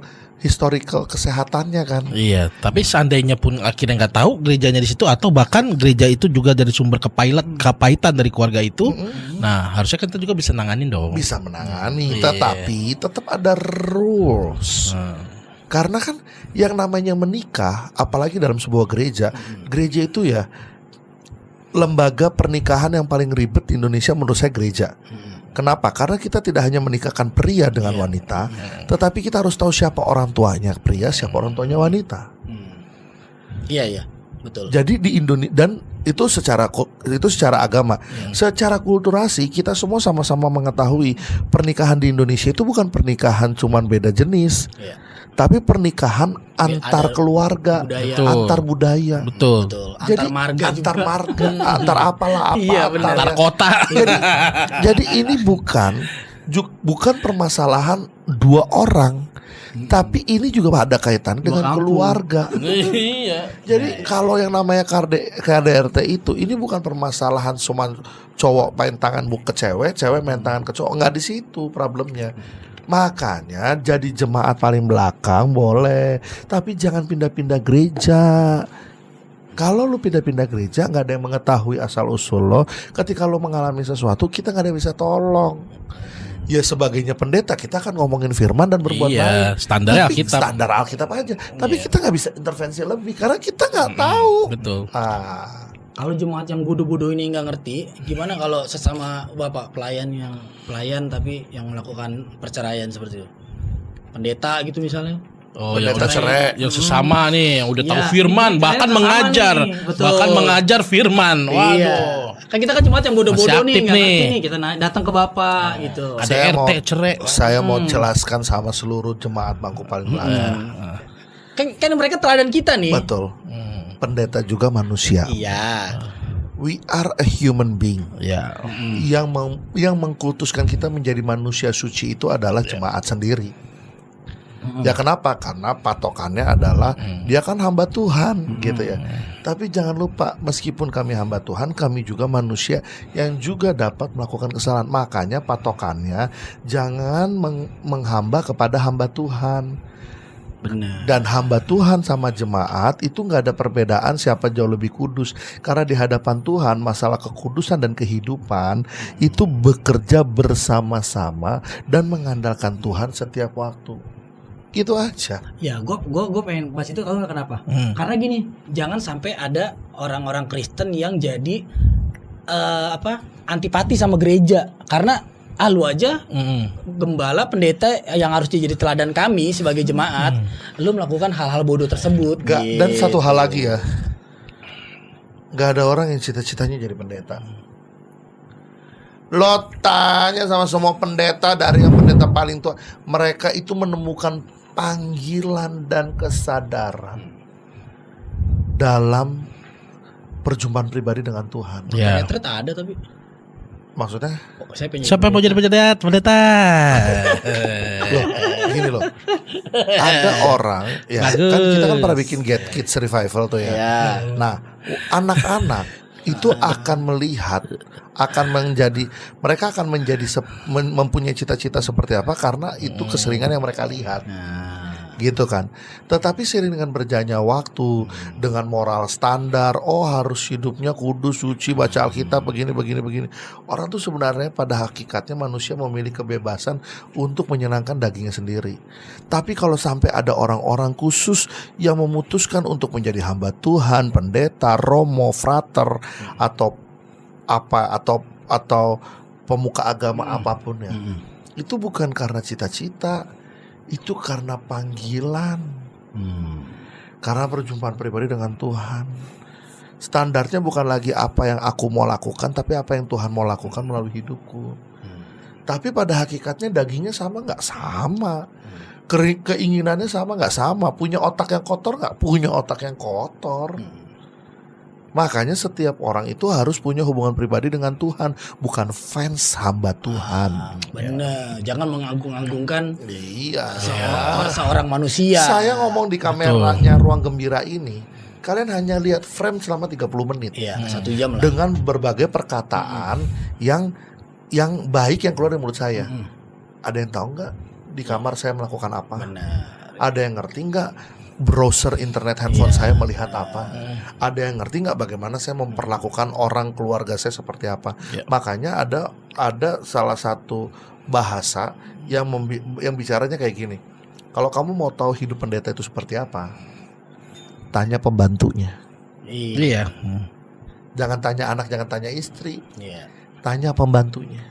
kesehatannya kan. Iya, tapi seandainya pun akhirnya nggak tahu gerejanya di situ, atau bahkan gereja itu juga dari sumber kepahitan dari keluarga itu, nah harusnya kita juga bisa nanganin dong. Bisa menangani, Iya. tetapi tetap ada rules. Karena kan yang namanya menikah, apalagi dalam sebuah gereja, gereja itu ya lembaga pernikahan yang paling ribet di Indonesia menurut saya gereja. Kenapa? Karena kita tidak hanya menikahkan pria dengan wanita, tetapi kita harus tahu siapa orang tuanya pria, siapa orang tuanya wanita. Iya, betul. Jadi di Indonesia, dan itu secara agama, secara kulturasi kita semua sama-sama mengetahui pernikahan di Indonesia itu bukan pernikahan cuman beda jenis, tapi pernikahan antar keluarga, budaya. antar budaya. Betul. Jadi Antar marga juga. antar apalah apa. Iya, benar. Antar kota. Jadi ini bukan permasalahan dua orang, tapi ini juga ada kaitan dengan kampung. keluarga. Iya. Jadi kalau yang namanya KDRT itu, ini bukan permasalahan cuma cowok main tangan ke cewek, cewek main tangan ke cowok. Nggak di situ problemnya. Makanya jadi jemaat paling belakang boleh, tapi jangan pindah-pindah gereja. Kalau lu pindah-pindah gereja, nggak ada yang mengetahui asal usul lo. Ketika lo mengalami sesuatu, kita nggak ada yang bisa tolong. Ya sebagainya pendeta, kita akan ngomongin firman dan berbuat baik. Standar Tapi Alkitab. standar Alkitab aja. Tapi kita nggak bisa intervensi lebih karena kita nggak tahu. Betul. Kalau jemaat yang bodoh-bodoh ini nggak ngerti, gimana kalau sesama bapak pelayan tapi yang melakukan perceraian seperti itu, pendeta gitu misalnya? Oh, Pendeta yang cerai. yang sesama nih, yang udah tahu Iya, firman, ini bahkan sesama mengajar, nih, betul. bahkan mengajar firman. Waduh. Iya. Kan kita kan jemaat yang bodoh-bodoh Masih nih, aktif nggak ngerti nih. nih, kita datang ke bapak gitu. Ada Saya RT mau- cerai. Saya mau jelaskan sama seluruh jemaat Bangku Paling Belakang. Kan mereka teladan kita nih. Betul. Pendeta juga manusia. Iya. We are a human being. Ya. Yang mengkultuskan kita menjadi manusia suci itu adalah jemaat sendiri. Ya kenapa? Karena patokannya adalah dia kan hamba Tuhan gitu ya. Tapi jangan lupa, meskipun kami hamba Tuhan, kami juga manusia yang juga dapat melakukan kesalahan. Makanya patokannya jangan menghamba kepada hamba Tuhan. Benar. Dan hamba Tuhan sama jemaat itu nggak ada perbedaan siapa jauh lebih kudus. Karena di hadapan Tuhan masalah kekudusan dan kehidupan itu bekerja bersama-sama dan mengandalkan Tuhan setiap waktu. Gitu aja. Ya, gue pengen bahas itu, tahu nggak kenapa? Karena gini, jangan sampai ada orang-orang Kristen yang jadi antipati sama gereja. Karena lu aja gembala, pendeta yang harus jadi teladan kami sebagai jemaat, lu melakukan hal-hal bodoh tersebut. Dan satu hal lagi ya, gak ada orang yang cita-citanya jadi pendeta. Lo tanya sama semua pendeta, dari yang pendeta paling tua, mereka itu menemukan panggilan dan kesadaran dalam perjumpaan pribadi dengan Tuhan. Ya. Penetret ada tapi Maksudnya saya pengen Siapa yang mau jadi pendeta? loh, gini loh, ada orang ya, Bagus. kan kita kan pernah bikin Get Kids Revival tuh ya. Ya. Nah, anak-anak itu akan melihat, mereka akan menjadi mempunyai cita-cita seperti apa karena itu keseringan yang mereka lihat. Gitu kan. Tetapi seiring dengan berjalannya waktu, dengan moral standar, harus hidupnya kudus, suci, baca Alkitab, begini. Orang tuh sebenarnya pada hakikatnya manusia memiliki kebebasan untuk menyenangkan dagingnya sendiri. Tapi kalau sampai ada orang-orang khusus yang memutuskan untuk menjadi hamba Tuhan, pendeta, romo, frater, atau pemuka agama apapun ya, itu bukan karena cita-cita, itu karena panggilan. Karena perjumpaan pribadi dengan Tuhan, standarnya bukan lagi apa yang aku mau lakukan, tapi apa yang Tuhan mau lakukan melalui hidupku. Tapi pada hakikatnya dagingnya sama nggak? Sama. Keinginannya sama nggak? Sama. Punya otak yang kotor nggak? Punya otak yang kotor. Makanya setiap orang itu harus punya hubungan pribadi dengan Tuhan, bukan fans hamba Tuhan. Benar, jangan mengagung-agungkan Iya. seorang manusia. Saya ngomong di kameranya Ruang Gembira ini, kalian hanya lihat frame selama 30 menit. Iya, 1 jam lah. Dengan berbagai perkataan yang baik yang keluar dari mulut saya. Ada yang tahu nggak di kamar saya melakukan apa? Benar. Ada yang ngerti nggak browser internet handphone saya melihat apa? Ada yang ngerti nggak bagaimana saya memperlakukan orang keluarga saya seperti apa? Makanya ada salah satu bahasa yang bicaranya kayak gini. Kalau kamu mau tahu hidup pendeta itu seperti apa, tanya pembantunya. Iya. Jangan tanya anak, jangan tanya istri. Iya. Tanya pembantunya.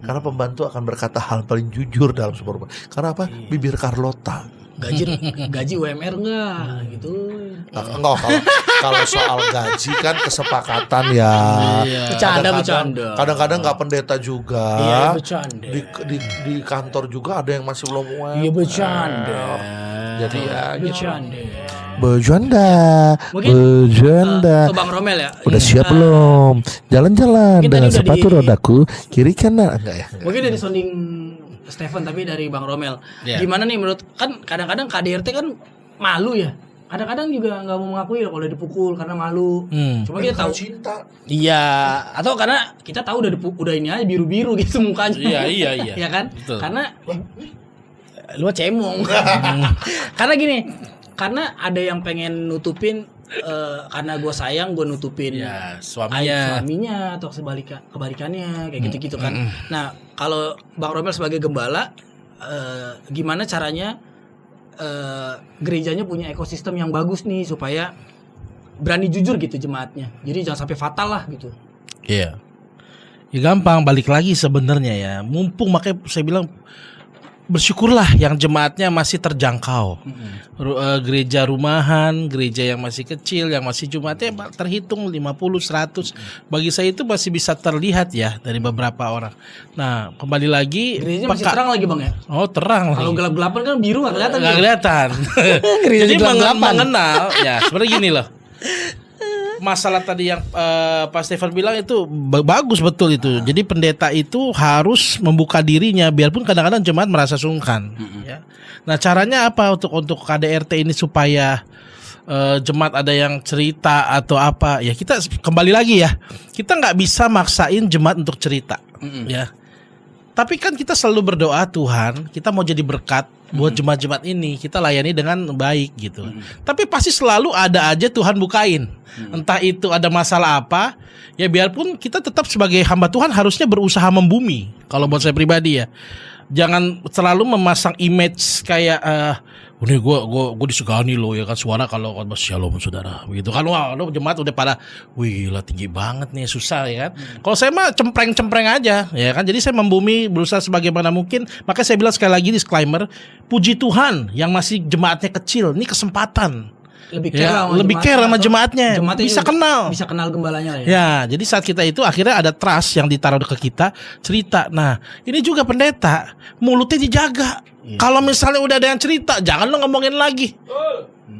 Karena pembantu akan berkata hal paling jujur dalam sebuah rumah. Karena apa? Bibir Carlota. Gaji UMR enggak gitu. Enggak, kalau soal gaji kan kesepakatan ya. Bercanda. Kadang-kadang nggak pendeta juga. Iya, bercanda. Di kantor juga ada yang masih belum UMR. Iya, bercanda. Jadi ya Bercanda. Bercanda. Ke Bang Romel ya. Udah siap belum? Jalan-jalan Mungkin dengan tadi udah sepatu rodaku kiri kanan. Enggak ya? Mungkin dari sounding Stephen tapi dari Bang Romel. Gimana nih menurut, kan kadang-kadang KDRT kan malu ya. Kadang-kadang juga nggak mau mengakui kalau udah dipukul karena malu. Cuma kita tahu cinta. Iya, atau karena kita tahu udah ini aja biru-biru gitu mukanya. Iya. Ya kan? Betul. Karena lu cemong. Karena gini, karena ada yang pengen nutupin karena gue sayang gue nutupin Ya, aib suaminya. suaminya atau kebalikannya kayak gitu kan. Nah, kalau Bang Romel sebagai gembala, gimana caranya gerejanya punya ekosistem yang bagus nih supaya berani jujur gitu jemaatnya. Jadi jangan sampai fatal lah gitu. Iya. Ya gampang, balik lagi sebenarnya ya. Mumpung makanya saya bilang bersyukurlah yang jemaatnya masih terjangkau. Gereja rumahan, gereja yang masih kecil, yang masih jemaatnya terhitung 50, 100. Bagi saya itu masih bisa terlihat ya dari beberapa orang. Nah, kembali lagi Gerejanya masih terang lagi Bang ya. Oh, terang Kalau lagi. gelap-gelapan kan biru nggak kelihatan. Nggak kelihatan. Gereja Jadi gelap-gelapan. mengenal ya sebenarnya gini loh. Masalah tadi yang Pak Stefan bilang itu bagus betul itu. Jadi pendeta itu harus membuka dirinya biarpun kadang-kadang jemaat merasa sungkan. Ya. Nah caranya apa untuk KDRT ini supaya jemaat ada yang cerita atau apa? Ya kita kembali lagi ya. Kita nggak bisa maksain jemaat untuk cerita. Ya. Tapi kan kita selalu berdoa Tuhan, kita mau jadi berkat buat jemaat-jemaat ini, kita layani dengan baik gitu. Tapi pasti selalu ada aja Tuhan bukain. Entah itu ada masalah apa, ya biarpun kita tetap sebagai hamba Tuhan harusnya berusaha membumi. Kalau buat saya pribadi ya. Jangan selalu memasang image kayak ini gue disegani loh ya kan suara kalau shalom saudara begitu kan, wah lo jemaat udah pada wih lah tinggi banget nih susah ya kan. Kalau saya mah cempreng aja ya kan, jadi saya membumi berusaha sebagaimana mungkin. Makanya saya bilang sekali lagi disclaimer, puji Tuhan yang masih jemaatnya kecil, ini kesempatan lebih care sama jemaatnya, bisa kenal gembalanya lah ya. Ya, jadi saat kita itu akhirnya ada trust yang ditaruh ke kita, cerita. Nah, ini juga pendeta, mulutnya dijaga. Kalau misalnya udah ada yang cerita, jangan lo ngomongin lagi.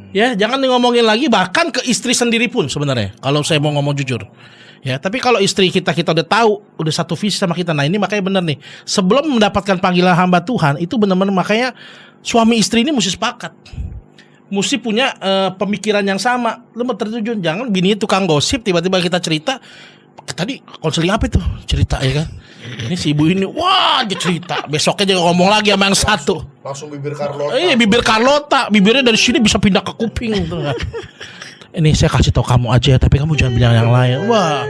Ya, jangan ngomongin lagi bahkan ke istri sendiri pun sebenarnya. Kalau saya mau ngomong jujur. Ya, tapi kalau istri kita udah tahu, udah satu visi sama kita. Nah, ini makanya benar nih. Sebelum mendapatkan panggilan hamba Tuhan, itu benar-benar makanya suami istri ini mesti sepakat. Mesti punya pemikiran yang sama. Lu mau terjun, jangan bini tukang gosip tiba-tiba kita cerita. Tadi konseling apa itu? Cerita ya kan. Ini si ibu ini, wah dia cerita. Besoknya dia ngomong lagi sama yang satu. Langsung bibir Carlota. Bibir Carlota, bibirnya dari sini bisa pindah ke kuping gitu kan. Ini saya kasih tahu kamu aja, tapi kamu jangan bilang yang lain. Wah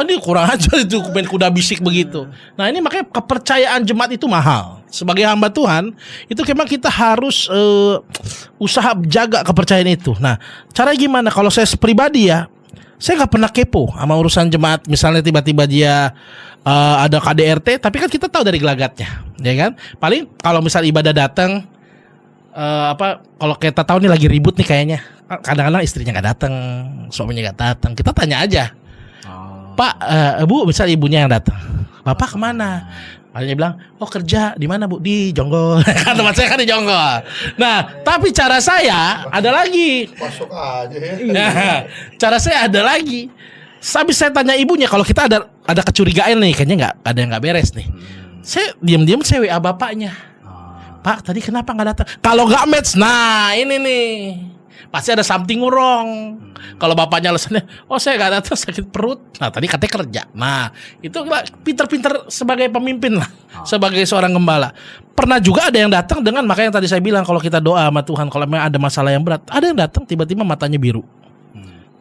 ini kurang ajar itu main kuda bisik begitu. Nah ini makanya kepercayaan jemaat itu mahal. Sebagai hamba Tuhan itu memang kita harus usaha jaga kepercayaan itu. Nah cara gimana? Kalau saya pribadi ya, saya nggak pernah kepo sama urusan jemaat. Misalnya tiba-tiba dia ada KDRT, tapi kan kita tahu dari gelagatnya, ya kan? Paling kalau misal ibadah datang, kalau kita tahu nih lagi ribut nih kayaknya, kadang-kadang istrinya nggak datang, suaminya nggak datang. Kita tanya aja, Pak, Bu, misal ibunya yang datang, Bapak kemana? Akhirnya bilang, oh kerja di mana Bu? Di Jonggol. Kan tempat saya kan di Jonggol. Nah, tapi cara saya ada lagi. Masuk aja ya. Nah, cara saya ada lagi. Habis saya tanya ibunya, kalau kita ada kecurigaan nih, kayaknya nggak ada yang nggak beres nih. Saya diam-diam saya WA bapaknya. Pak, tadi kenapa nggak datang? Kalau nggak match, nah ini nih. Pasti ada something wrong. Kalau bapaknya alasannya, oh saya nggak datang sakit perut. Nah tadi katanya kerja. Nah itu pinter-pinter sebagai pemimpin lah, sebagai seorang gembala. Pernah juga ada yang datang dengan makanya yang tadi saya bilang kalau kita doa sama Tuhan kalau memang ada masalah yang berat, ada yang datang tiba-tiba matanya biru.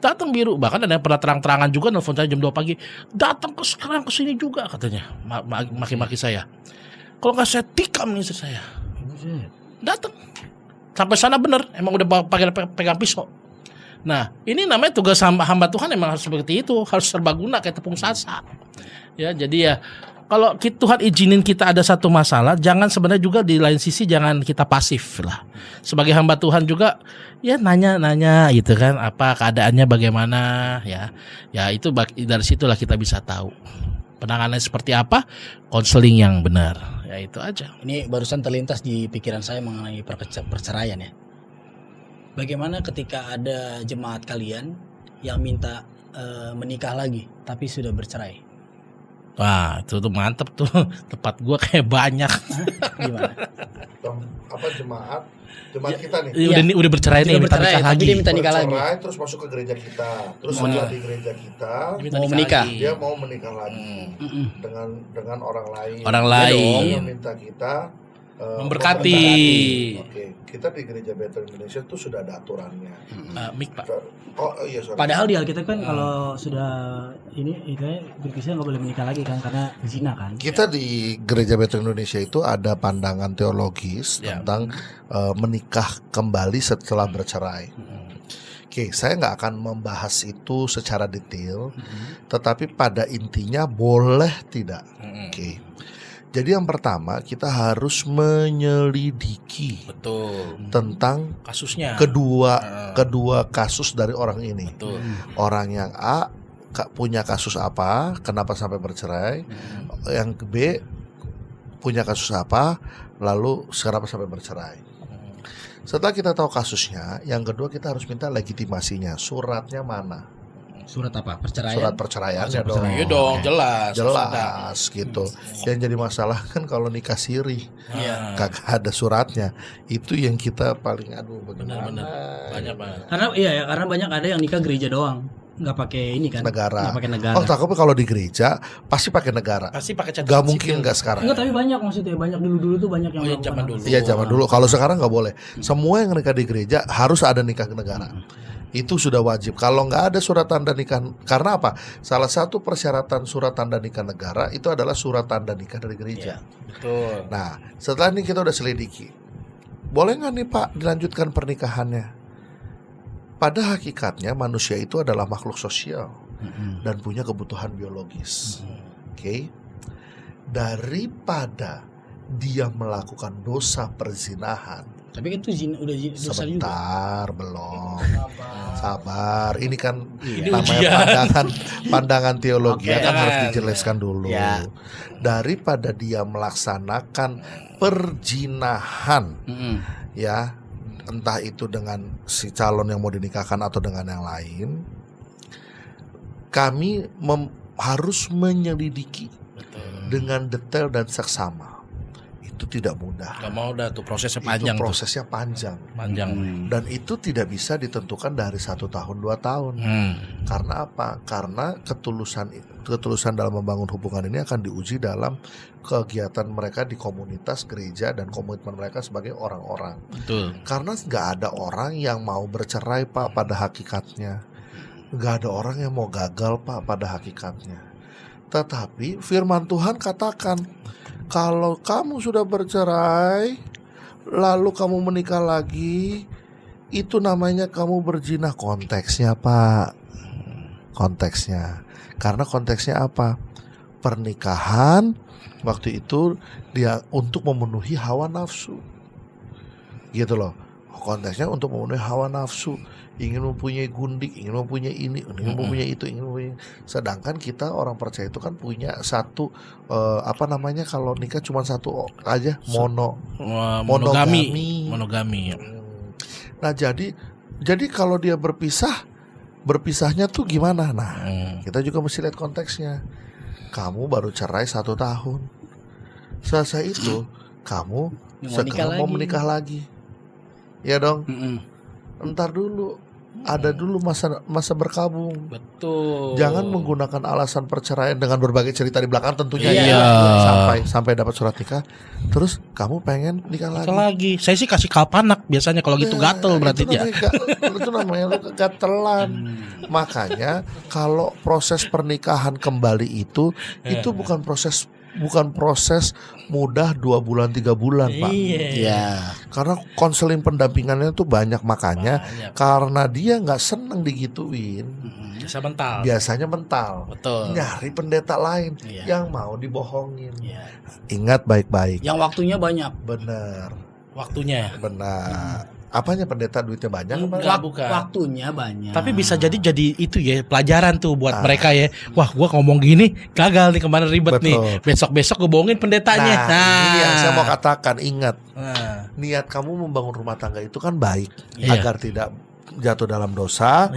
Datang biru, bahkan ada yang pernah terang-terangan juga nelfon saya jam 2 pagi. Datang sekarang ke sini juga katanya, maki-maki saya. Kalau nggak saya tikam nih istri saya. Datang. Sampai sana bener, emang udah pegang pisau. Nah, ini namanya tugas hamba Tuhan emang harus seperti itu, harus serbaguna kayak tepung sasa. Ya, jadi ya kalau Tuhan izinin kita ada satu masalah, jangan sebenarnya juga di lain sisi jangan kita pasif lah. Sebagai hamba Tuhan juga ya nanya-nanya gitu kan, apa keadaannya bagaimana ya. Ya itu dari situlah kita bisa tahu penanganannya seperti apa, konseling yang benar. Ya itu aja. Ini barusan terlintas di pikiran saya mengenai perceraian ya. Bagaimana ketika ada jemaat kalian yang minta menikah lagi tapi sudah bercerai? Wah, itu tuh mantep tuh. Tempat gua kayak banyak. Gimana? Apa jemaat kita nih? Udah bercerai nih, minta nikah lagi. Dia minta nikah lagi. Bercerai terus masuk ke gereja kita. Terus setelah di gereja kita mau menikah. Dia mau menikah lagi dengan orang lain. Orang lain. Dia minta kita memberkati. Oke, kita di gereja Bethel Indonesia tuh sudah ada aturannya. Mik Pak. Oh iya, sorry. Padahal di Alkitab kan kalau sudah ini berkisah nggak boleh menikah lagi kan karena zina kan. Kita di gereja Bethel Indonesia itu ada pandangan teologis tentang menikah kembali setelah bercerai. Oke, saya nggak akan membahas itu secara detail, tetapi pada intinya boleh tidak. Oke. Jadi yang pertama kita harus menyelidiki tentang kasusnya. Kedua kasus dari orang ini. Betul. Orang yang A punya kasus apa, kenapa sampai bercerai? Yang B punya kasus apa, lalu kenapa sampai bercerai? Setelah kita tahu kasusnya, yang kedua kita harus minta legitimasinya, suratnya mana? Surat apa? Perceraian? Surat perceraiannya dong. Iya dong, jelas. Gitu. Yang jadi masalah kan kalau nikah siri, kagak ada suratnya. Itu yang kita paling bagaimana? Benar. Banyak banget. Karena banyak ada yang nikah gereja doang, nggak pakai ini kan? Negara. Nggak pakai negara. Oh, tapi kalau di gereja pasti pakai negara. Pasti pakai catatan. Gak mungkin nggak sekarang. Enggak, tapi banyak maksudnya dulu tuh banyak yang melakukan zaman hal dulu. itu. Iya, zaman dulu. Kalau sekarang nggak boleh. Semua yang nikah di gereja harus ada nikah ke negara. Itu sudah wajib. Kalau nggak ada surat tanda nikah, karena apa? Salah satu persyaratan surat tanda nikah negara itu adalah surat tanda nikah dari gereja. Betul. Nah, setelah ini kita udah selidiki, boleh nggak nih Pak dilanjutkan pernikahannya? Pada hakikatnya manusia itu adalah makhluk sosial dan punya kebutuhan biologis. Oke. Daripada dia melakukan dosa perzinahan. Tapi kan itu udah dosa juga. Sebentar, belum. Sabar. Ini kan Ini namanya pandangan teologi Oke, kan harus jangan. dijelaskan dulu. Ya. Daripada dia melaksanakan perzinahan, ya, entah itu dengan si calon yang mau dinikahkan atau dengan yang lain, kami harus menyelidiki dengan detail dan seksama. Itu tidak mudah. Gak mau dah tuh prosesnya panjang. Itu prosesnya panjang. Dan itu tidak bisa ditentukan dari 1 tahun 2 tahun. Karena apa? Karena ketulusan dalam membangun hubungan ini akan diuji dalam kegiatan mereka di komunitas gereja dan komitmen mereka sebagai orang-orang. Betul. Karena nggak ada orang yang mau bercerai Pak pada hakikatnya. Nggak ada orang yang mau gagal Pak pada hakikatnya. Tetapi firman Tuhan katakan, kalau kamu sudah bercerai, lalu kamu menikah lagi, itu namanya kamu berzina. Konteksnya Pak, konteksnya. Karena konteksnya apa? Pernikahan waktu itu dia untuk memenuhi hawa nafsu, gitu loh. Konteksnya untuk memenuhi hawa nafsu, ingin mempunyai gundik, ingin mempunyai ini, ingin mempunyai itu, ingin mempunyai. Sedangkan kita orang percaya itu kan punya satu kalau nikah cuma satu aja, monogami. Nah jadi kalau dia berpisahnya tuh gimana? Nah kita juga mesti lihat konteksnya. Kamu baru cerai 1 tahun, selesai itu kamu segera mau menikah lagi. Ya dong. Entar dulu, ada dulu masa berkabung. Betul. Jangan menggunakan alasan perceraian dengan berbagai cerita di belakang tentunya. Iya. Sampai dapat surat nikah, terus kamu pengen nikah lagi. Saya sih kasih kalpanak biasanya kalau gitu gatel berarti dia. Itu namanya lu kegatelan. Makanya kalau proses pernikahan kembali itu bukan proses mudah 2 bulan 3 bulan, Pak. Iya. Karena konseling pendampingannya tuh banyak, makanya karena dia nggak seneng digituin, biasanya mental. Betul. Nyari pendeta lain yang mau dibohongin. Ingat baik-baik. Yang waktunya banyak. Benar. Waktunya. Benar. Apanya pendeta duitnya banyak? Bukan. Waktunya banyak. Tapi bisa jadi itu ya pelajaran tuh buat mereka ya. Wah, gua ngomong gini gagal nih, kemarin ribet nih. Besok-besok gue bohongin pendetanya. Ini yang saya mau katakan, ingat. Niat kamu membangun rumah tangga itu kan baik, agar tidak jatuh dalam dosa,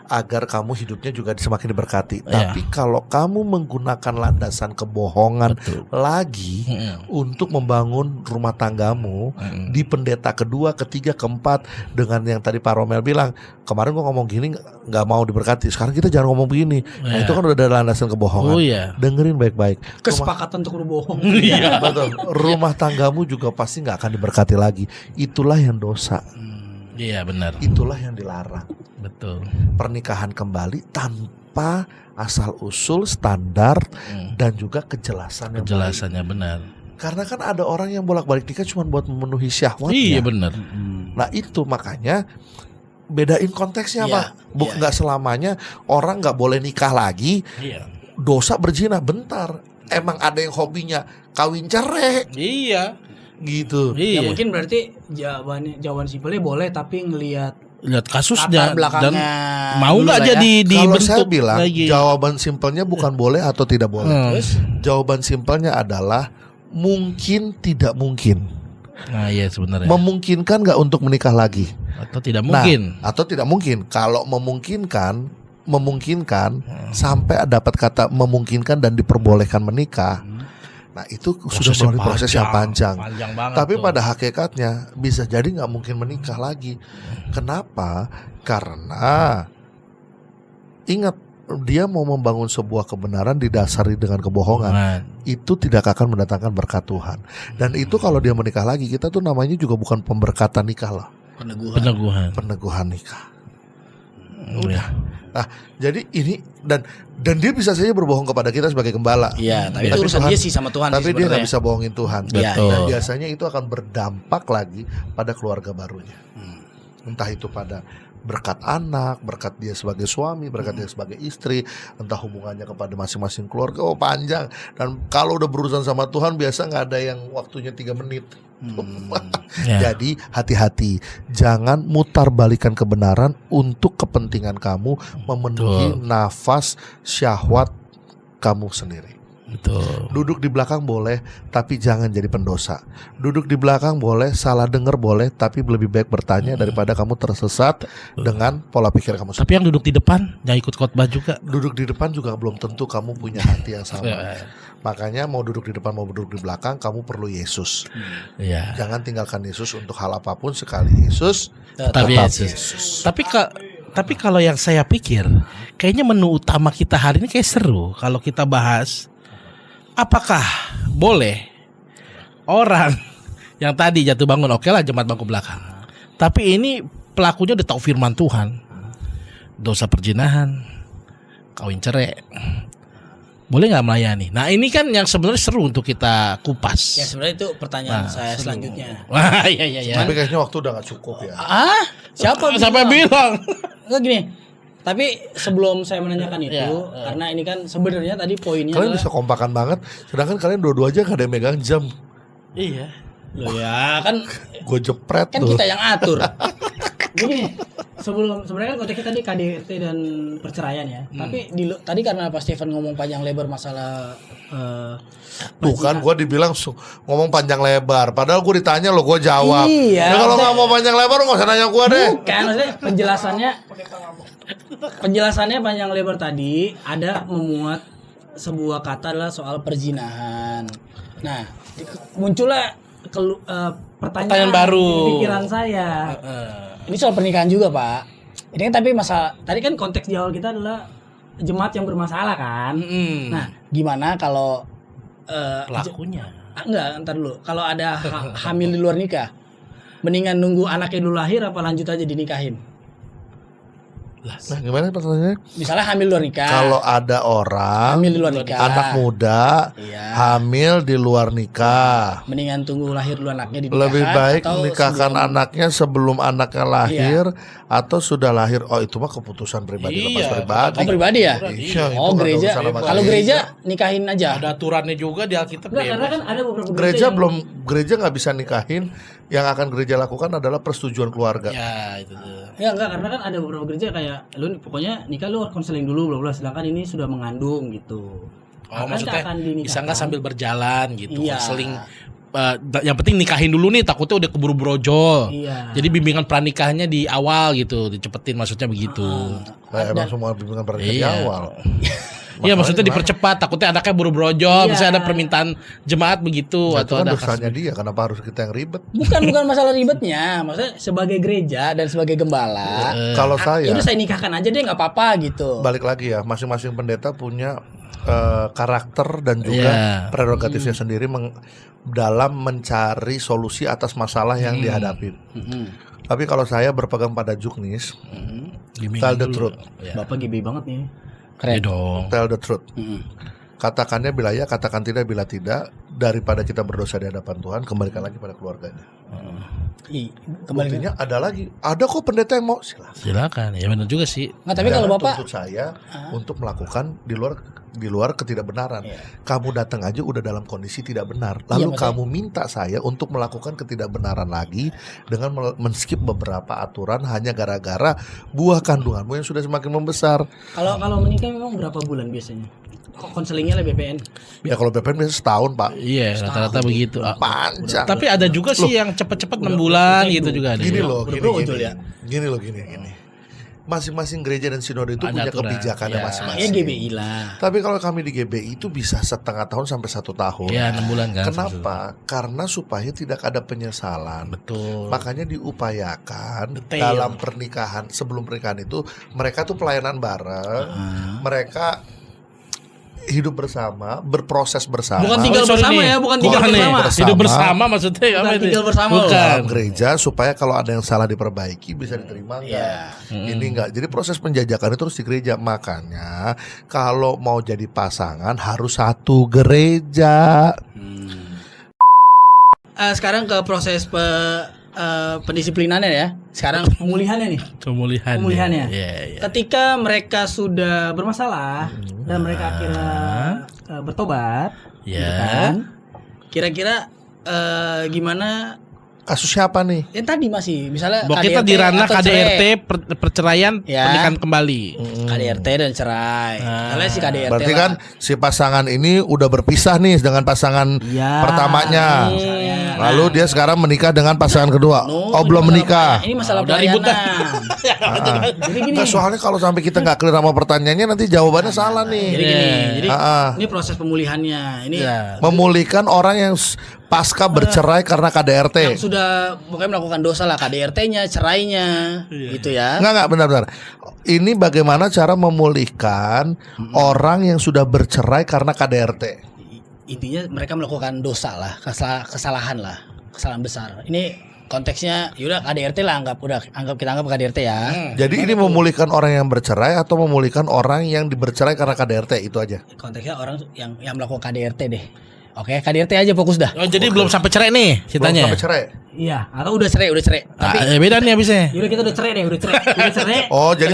agar kamu hidupnya juga semakin diberkati. Tapi kalau kamu menggunakan landasan kebohongan lagi untuk membangun rumah tanggamu di pendeta kedua, ketiga, keempat, dengan yang tadi Pak Romel bilang, kemarin gua ngomong gini nggak mau diberkati, sekarang kita jangan ngomong begini. Nah itu kan udah ada landasan kebohongan. Dengerin baik-baik. Kesepakatan untuk berbohong. Iya, betul. Rumah tanggamu juga pasti nggak akan diberkati lagi. Itulah yang dosa. Iya benar. Itulah yang dilarang. Betul. Pernikahan kembali tanpa asal usul, standar dan juga kejelasannya. Kejelasannya benar. Karena kan ada orang yang bolak-balik nikah cuma buat memenuhi syahwatnya. Iya benar. Nah itu makanya bedain konteksnya, Pak. Nggak selamanya orang nggak boleh nikah lagi. Dosa berzina. Bentar. Emang ada yang hobinya kawin cerai. Iya. Gitu. Ya mungkin berarti jawaban simpelnya boleh, tapi lihat kasusnya dan mau nggak jadi Kalau dibentuk saya bilang lagi. Jawaban simpelnya bukan boleh atau tidak boleh. Jawaban simpelnya adalah mungkin tidak mungkin. Nah iya sebenarnya. Memungkinkan nggak untuk menikah lagi? Atau tidak mungkin? Atau tidak mungkin. Kalau memungkinkan sampai dapat kata memungkinkan dan diperbolehkan menikah. Nah itu sudah melalui proses yang panjang tapi pada hakikatnya bisa jadi nggak mungkin menikah lagi. Kenapa? Karena ingat, dia mau membangun sebuah kebenaran didasari dengan kebohongan. Itu tidak akan mendatangkan berkat Tuhan. Dan itu kalau dia menikah lagi, kita tuh namanya juga bukan pemberkatan nikah lah, peneguhan nikah. Udah. Nah, jadi ini dan dia bisa saja berbohong kepada kita sebagai gembala. Iya, tapi itu urusan dia sih sama Tuhan. Tapi dia nggak bisa bohongin Tuhan. Betul. Dan biasanya itu akan berdampak lagi pada keluarga barunya. Entah itu pada berkat anak, berkat dia sebagai suami, berkat dia sebagai istri, entah hubungannya kepada masing-masing keluarga. Oh panjang. Dan kalau udah berurusan sama Tuhan biasa nggak ada yang waktunya 3 menit. Jadi hati-hati, jangan mutar balikan kebenaran untuk kepentingan kamu memenuhi nafas syahwat kamu sendiri. Betul. Duduk di belakang boleh, tapi jangan jadi pendosa. Duduk di belakang boleh, salah dengar boleh, tapi lebih baik bertanya daripada kamu tersesat dengan pola pikir kamu sendiri. Tapi yang duduk di depan jangan ikut khotbah juga. Duduk di depan juga belum tentu kamu punya hati yang sama. Makanya mau duduk di depan mau duduk di belakang, kamu perlu Yesus. Jangan tinggalkan Yesus untuk hal apapun, sekali Yesus tetap Yesus. Tapi kalau yang saya pikir, kayaknya menu utama kita hari ini kayak seru kalau kita bahas. Apakah boleh orang yang tadi jatuh bangun, oke lah jemaat bangku belakang, tapi ini pelakunya udah tahu firman Tuhan, dosa perzinahan, kawin cerai, boleh nggak melayani? Nah ini kan yang sebenarnya seru untuk kita kupas. Ya sebenarnya itu pertanyaan saya selanjutnya. Wah iya. Tapi kayaknya waktu udah gak cukup ya. Siapa bilang? Enggak gini. Tapi sebelum saya menanyakan itu, karena ini kan sebenarnya tadi poinnya kalian bisa kompakan banget, sedangkan kalian dua-dua aja gak ada yang megang jam. Iya. Loh ya kan Gue jepret kan tuh. kita yang atur. Gini, sebenarnya kan konteksnya tadi KDRT dan perceraian ya. Tapi tadi karena Pak Stefan ngomong panjang lebar masalah Tuh kan gue dibilang ngomong panjang lebar. Padahal gue ditanya lo gue jawab. Iya, Ya kalau nggak mau panjang lebar lo nggak usah nanya gue deh. Bukan, maksudnya penjelasannya panjang lebar tadi ada memuat sebuah kata adalah soal perzinahan. Nah, muncullah pertanyaan baru. di pikiran saya. Ini soal pernikahan juga, Pak. Ini kan tapi masalah tadi kan konteks di awal kita adalah jemaat yang bermasalah kan. Nah, gimana kalau Pelakunya. enggak, ntar dulu. Kalau ada hamil di luar nikah, mendingan nunggu anaknya dulu lahir apa lanjut aja dinikahin? Nah gimana pertanyaannya? Misalnya hamil di luar nikah. Kalau ada orang hamil di luar nikah. anak muda Iya. hamil di luar nikah, Mendingan tunggu lahir dulu anaknya dinikahan. lebih baik atau nikahkan sebelum- anaknya sebelum anaknya lahir atau sudah lahir. Oh itu mah keputusan pribadi lepas pribadi. Oh pribadi ya? Iya, itu Oh nggak ada gereja. urusan sama Kalau gereja nikahin aja. Ada aturannya juga di Alkitab. Enggak, karena kan ada beberapa Gereja yang- belum, gereja nggak bisa nikahin. Yang akan gereja lakukan adalah persetujuan keluarga. Ya itu tuh. Ya enggak, karena kan ada beberapa gereja kayak lu pokoknya nikah lu konseling dulu bla bla, sedangkan ini sudah mengandung gitu. Oh Maka maksudnya akan dinikahkan. bisa nggak sambil berjalan gitu. Iya. Konseling. Yang penting nikahin dulu nih, takutnya udah keburu brojol. Iya. Jadi bimbingan pernikahannya di awal gitu, dicepetin maksudnya begitu. Nah, emang semua bimbingan pernikahan di Iya. awal. Iya maksudnya dipercepat, takutnya anaknya buru brojol, misalnya ada permintaan jemaat begitu Nah, itu atau kan ada dosanya dia, kenapa harus kita yang ribet? Bukan masalah ribetnya. Maksudnya sebagai gereja dan sebagai gembala. Kalau saya, Udah saya nikahkan aja deh nggak apa-apa gitu. balik lagi ya, masing-masing pendeta punya karakter dan juga Iya. prerogatifnya sendiri dalam mencari solusi atas masalah yang dihadapi. Tapi kalau saya berpegang pada juknis, tell the truth, Ya. Bapak GB banget nih. Keren dong. tell the truth. Katakannya bila ya, katakan tidak bila tidak. Daripada kita berdosa di hadapan Tuhan, kembalikan lagi pada keluarganya. Kembali. Buktinya ada lagi, ada kok pendeta yang mau, silakan. Silakan, ya benar juga sih. Nggak, tapi kalau Jangan Bapak tuntut saya untuk melakukan di luar ketidakbenaran. Iya. Kamu datang aja udah dalam kondisi tidak benar. Lalu maksudnya- kamu minta saya untuk melakukan ketidakbenaran lagi dengan men-skip beberapa aturan hanya gara-gara buah kandunganmu yang sudah semakin membesar. Kalau menikah memang berapa bulan biasanya? Kok konselingnya lah BPN? Ya kalau BPN biasa setahun, Pak. Iya, rata-rata begitu. Panjang. Tapi ada juga sih yang cepet-cepet 6 bulan gitu juga ada. Gini juga. loh, Udah gini, brojol gini. ya. Gini loh, gini. Masing-masing gereja dan sinode itu Ada punya aturan. kebijakannya Ya. masing-masing. ya GBI lah. Tapi kalau kami di GBI itu bisa setengah tahun sampai 1 tahun. Ya 6 bulan kan. Kenapa? Karena supaya tidak ada penyesalan. Betul. Makanya diupayakan Detail. dalam pernikahan, sebelum pernikahan itu mereka tuh pelayanan bareng, mereka hidup bersama, berproses bersama. Bukan tinggal sorry bersama nih. ya, bukan tinggal nih. bersama. Hidup bersama maksudnya apa Bukan itu? tinggal bersama loh. Bukan. dalam gereja supaya kalau ada yang salah diperbaiki bisa diterima enggak. Iya. Ini enggak. Jadi proses penjajakan itu harus di gereja. Makanya kalau mau jadi pasangan harus satu gereja. Sekarang ke proses pendisiplinannya ya. Sekarang Pemulihannya nih. Pemulihan. Pemulihannya. Iya, iya. ketika mereka sudah Bermasalah dan mereka akhirnya bertobat. Ya. gitu kan? kira-kira gimana Kasus siapa nih? yang tadi masih misalnya Bahwa kita di ranah atau cerai. KDRT perceraian Ya. pernikahan kembali. KDRT dan cerai. Kalau si KDRT Berarti lah. kan si pasangan ini udah berpisah nih dengan pasangan Iya. pertamanya. Misalnya. Lalu dia sekarang menikah dengan pasangan kedua. No, Oh belum ini menikah. Ini masalah Udah ribut pelayanan. Jadi gini. Nggak, soalnya kalau sampai kita nggak clear sama pertanyaannya nanti jawabannya salah Jadi nih. gini, jadi Ah. ini proses pemulihannya. Ini Ya. Memulihkan orang yang pasca bercerai karena yang KDRT. sudah pokoknya melakukan dosa lah KDRT-nya, cerainya, gitu ya. Enggak benar-benar. Ini bagaimana cara memulihkan orang yang sudah bercerai karena KDRT. Intinya mereka melakukan dosa lah, kesalahan lah, kesalahan besar. Ini konteksnya yaudah KDRT lah kita anggap KDRT ya. Jadi ini memulihkan orang yang bercerai atau memulihkan orang yang bercerai karena KDRT itu aja. Konteksnya orang yang melakukan KDRT deh. Oke, KDRT aja fokus dah. Oh, jadi belum sampai cerai nih Belum ceritanya. sampai cerai. Iya. Atau udah cerai. Tapi Beda nih abisnya. Yaudah kita udah cerai deh, udah cerai. Oh, jadi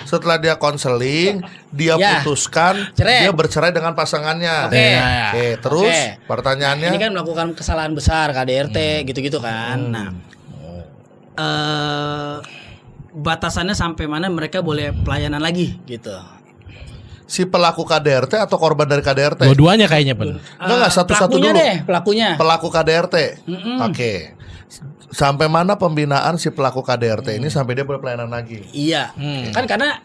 setelah dia konseling, dia Ya. putuskan, Cerai. dia bercerai dengan pasangannya. Oke. Oke, terus Oke. pertanyaannya, ini kan melakukan kesalahan besar KDRT gitu-gitu kan. Nah, Batasannya sampai mana mereka boleh pelayanan lagi? gitu. si pelaku KDRT atau korban dari KDRT? Dua-duanya kayaknya, Pen. Enggak, satu-satu Pelakunya dulu. deh, pelakunya. Pelaku KDRT. Oke. Sampai mana pembinaan si pelaku KDRT ini sampai dia boleh pelayanan lagi? Iya. Kan karena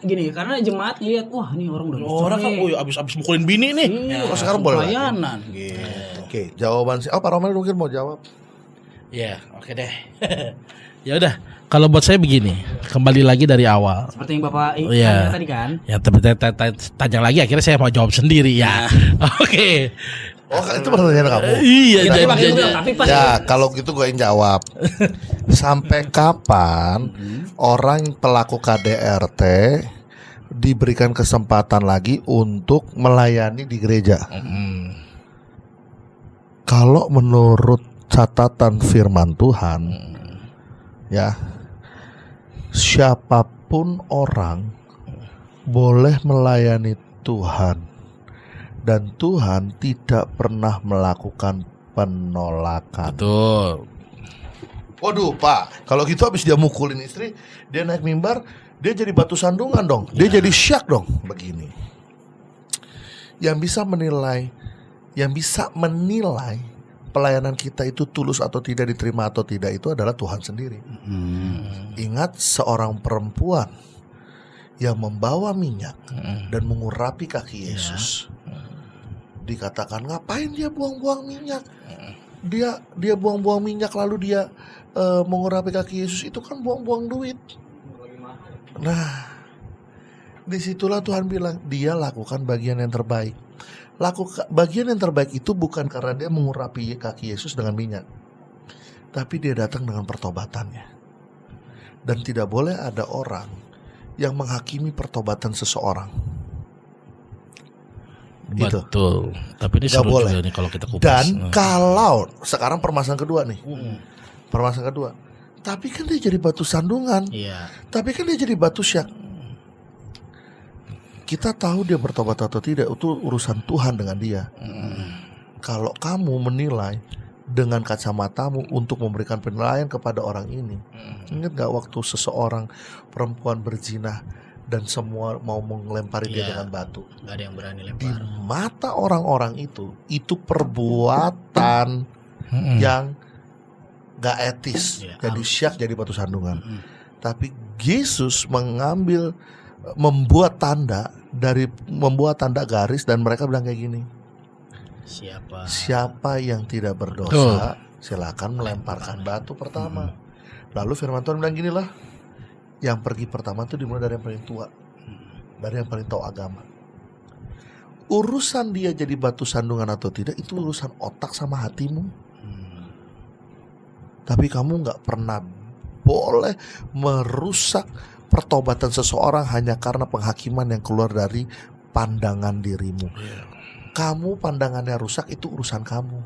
jemaat lihat, wah ini orang udah Orang kan abis mukulin bini nih. Oh, sekarang boleh lagi? Pelayanan gitu. Oke, jawaban Pak Romel mungkin mau jawab. Ya, oke deh. Ya udah, kalau buat saya begini, kembali lagi dari awal. seperti yang Bapak Iya. tanya tadi kan. Ya, tanya lagi akhirnya saya mau jawab sendiri ya. Oke. Oh, itu pertanyaan kamu. Iya, Gitu, jadi- pakai jadi- dulu, tapi pas Ya, kalau gitu gue yang jawab. Sampai kapan orang pelaku KDRT diberikan kesempatan lagi untuk melayani di gereja? Kalau menurut catatan firman Tuhan, ya, siapapun orang boleh melayani Tuhan, dan Tuhan tidak pernah melakukan penolakan. Betul. Waduh, Pak, kalau gitu habis dia mukulin istri, dia naik mimbar, dia jadi batu sandungan dong. Dia jadi syak dong begini. Yang bisa menilai pelayanan kita itu tulus atau tidak, diterima atau tidak, itu adalah Tuhan sendiri. Ingat, seorang perempuan yang membawa minyak dan mengurapi kaki Yesus. Dikatakan, ngapain dia buang-buang minyak? Dia buang-buang minyak lalu dia mengurapi kaki Yesus, itu kan buang-buang duit. Nah, disitulah Tuhan bilang, dia lakukan bagian yang terbaik. Bagian yang terbaik itu bukan karena dia mengurapi kaki Yesus dengan minyak, tapi dia datang dengan pertobatannya. Dan tidak boleh ada orang yang menghakimi pertobatan seseorang. Gitu. Betul. Tapi ini Nggak seru boleh. juga nih kalau kita kupas. Dan kalau sekarang permasalahan kedua nih, permasalahan kedua, tapi kan dia jadi batu sandungan, Iya. tapi kan dia jadi batu syak. Kita tahu dia bertobat atau tidak, itu urusan Tuhan dengan dia. Kalau kamu menilai dengan kacamatamu untuk memberikan penilaian kepada orang ini, ingat gak waktu seseorang perempuan berzina dan semua mau melempari dia Iya. dengan batu? Gak ada yang berani Di lempar. mata orang-orang itu perbuatan yang gak etis. Iya. Jadi syak, jadi batu sandungan. Tapi Yesus membuat tanda garis, dan mereka bilang kayak gini, siapa yang tidak berdosa silakan melemparkan batu pertama. Lalu firman Tuhan bilang gini lah, yang pergi pertama itu dimulai dari yang paling tua, dari yang paling tahu agama. Urusan dia jadi batu sandungan atau tidak, itu urusan otak sama hatimu. Tapi kamu gak pernah boleh merusak pertobatan seseorang hanya karena penghakiman yang keluar dari pandangan dirimu. Kamu pandangannya rusak, itu urusan kamu.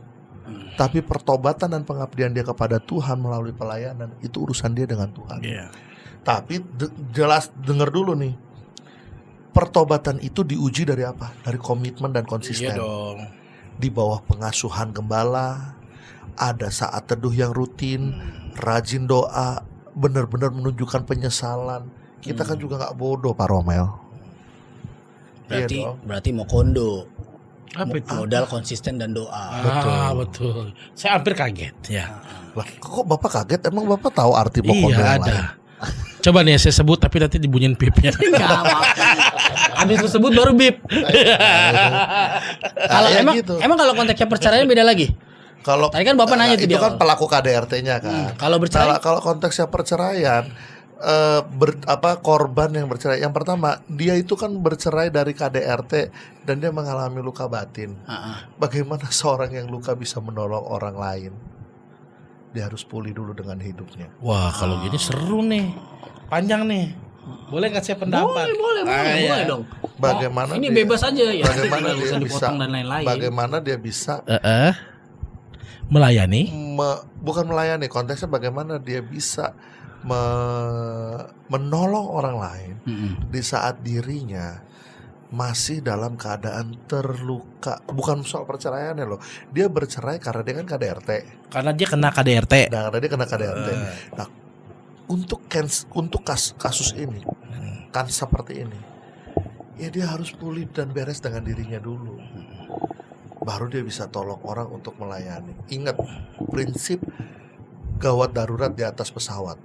Tapi pertobatan dan pengabdian dia kepada Tuhan melalui pelayanan, itu urusan dia dengan Tuhan. Tapi jelas, dengar dulu nih, pertobatan itu diuji dari apa? Dari komitmen dan konsisten. Iya dong. Di bawah pengasuhan gembala, ada saat teduh yang rutin, rajin doa, benar-benar menunjukkan penyesalan. Kita kan juga nggak bodoh, Pak Romel. Berarti Iya dong. berarti mau kondo. Apa itu? Modal konsisten dan doa. Betul. Saya hampir kaget ya. Lah, kok Bapak kaget? Emang Bapak tahu arti pokok Iya yang ada. lain? Coba nih saya sebut tapi nanti dibunyiin pipnya. Habis lu sebut baru bip. Kalau Ya emang gitu. kalau konteksnya perceraian beda lagi. Kalau Tadi kan Bapak nanya tuh itu di kan awal. pelaku KDRT-nya kan. Kalau bercerai? Kalau konteksnya perceraian, korban yang bercerai, yang pertama dia itu kan bercerai dari KDRT dan dia mengalami luka batin. Bagaimana seorang yang luka bisa menolong orang lain? Dia harus pulih dulu dengan hidupnya. Wah, kalau gini seru nih. Panjang nih. Boleh nggak saya pendapat? Boleh ya. dong. Bagaimana ini dia- bebas aja ya. Bagaimana Nggak dia usah bisa dipotong dan lain-lain. Bagaimana dia bisa Melayani. bukan melayani, konteksnya bagaimana dia bisa menolong orang lain di saat dirinya masih dalam keadaan terluka. Bukan soal perceraiannya loh. Dia bercerai karena dia kan KDRT. Karena dia kena KDRT. Nah, karena dia kena KDRT. Nah, untuk kasus ini kan seperti ini. Ya dia harus pulih dan beres dengan dirinya dulu. Baru dia bisa tolong orang untuk melayani. Ingat prinsip gawat darurat di atas pesawat.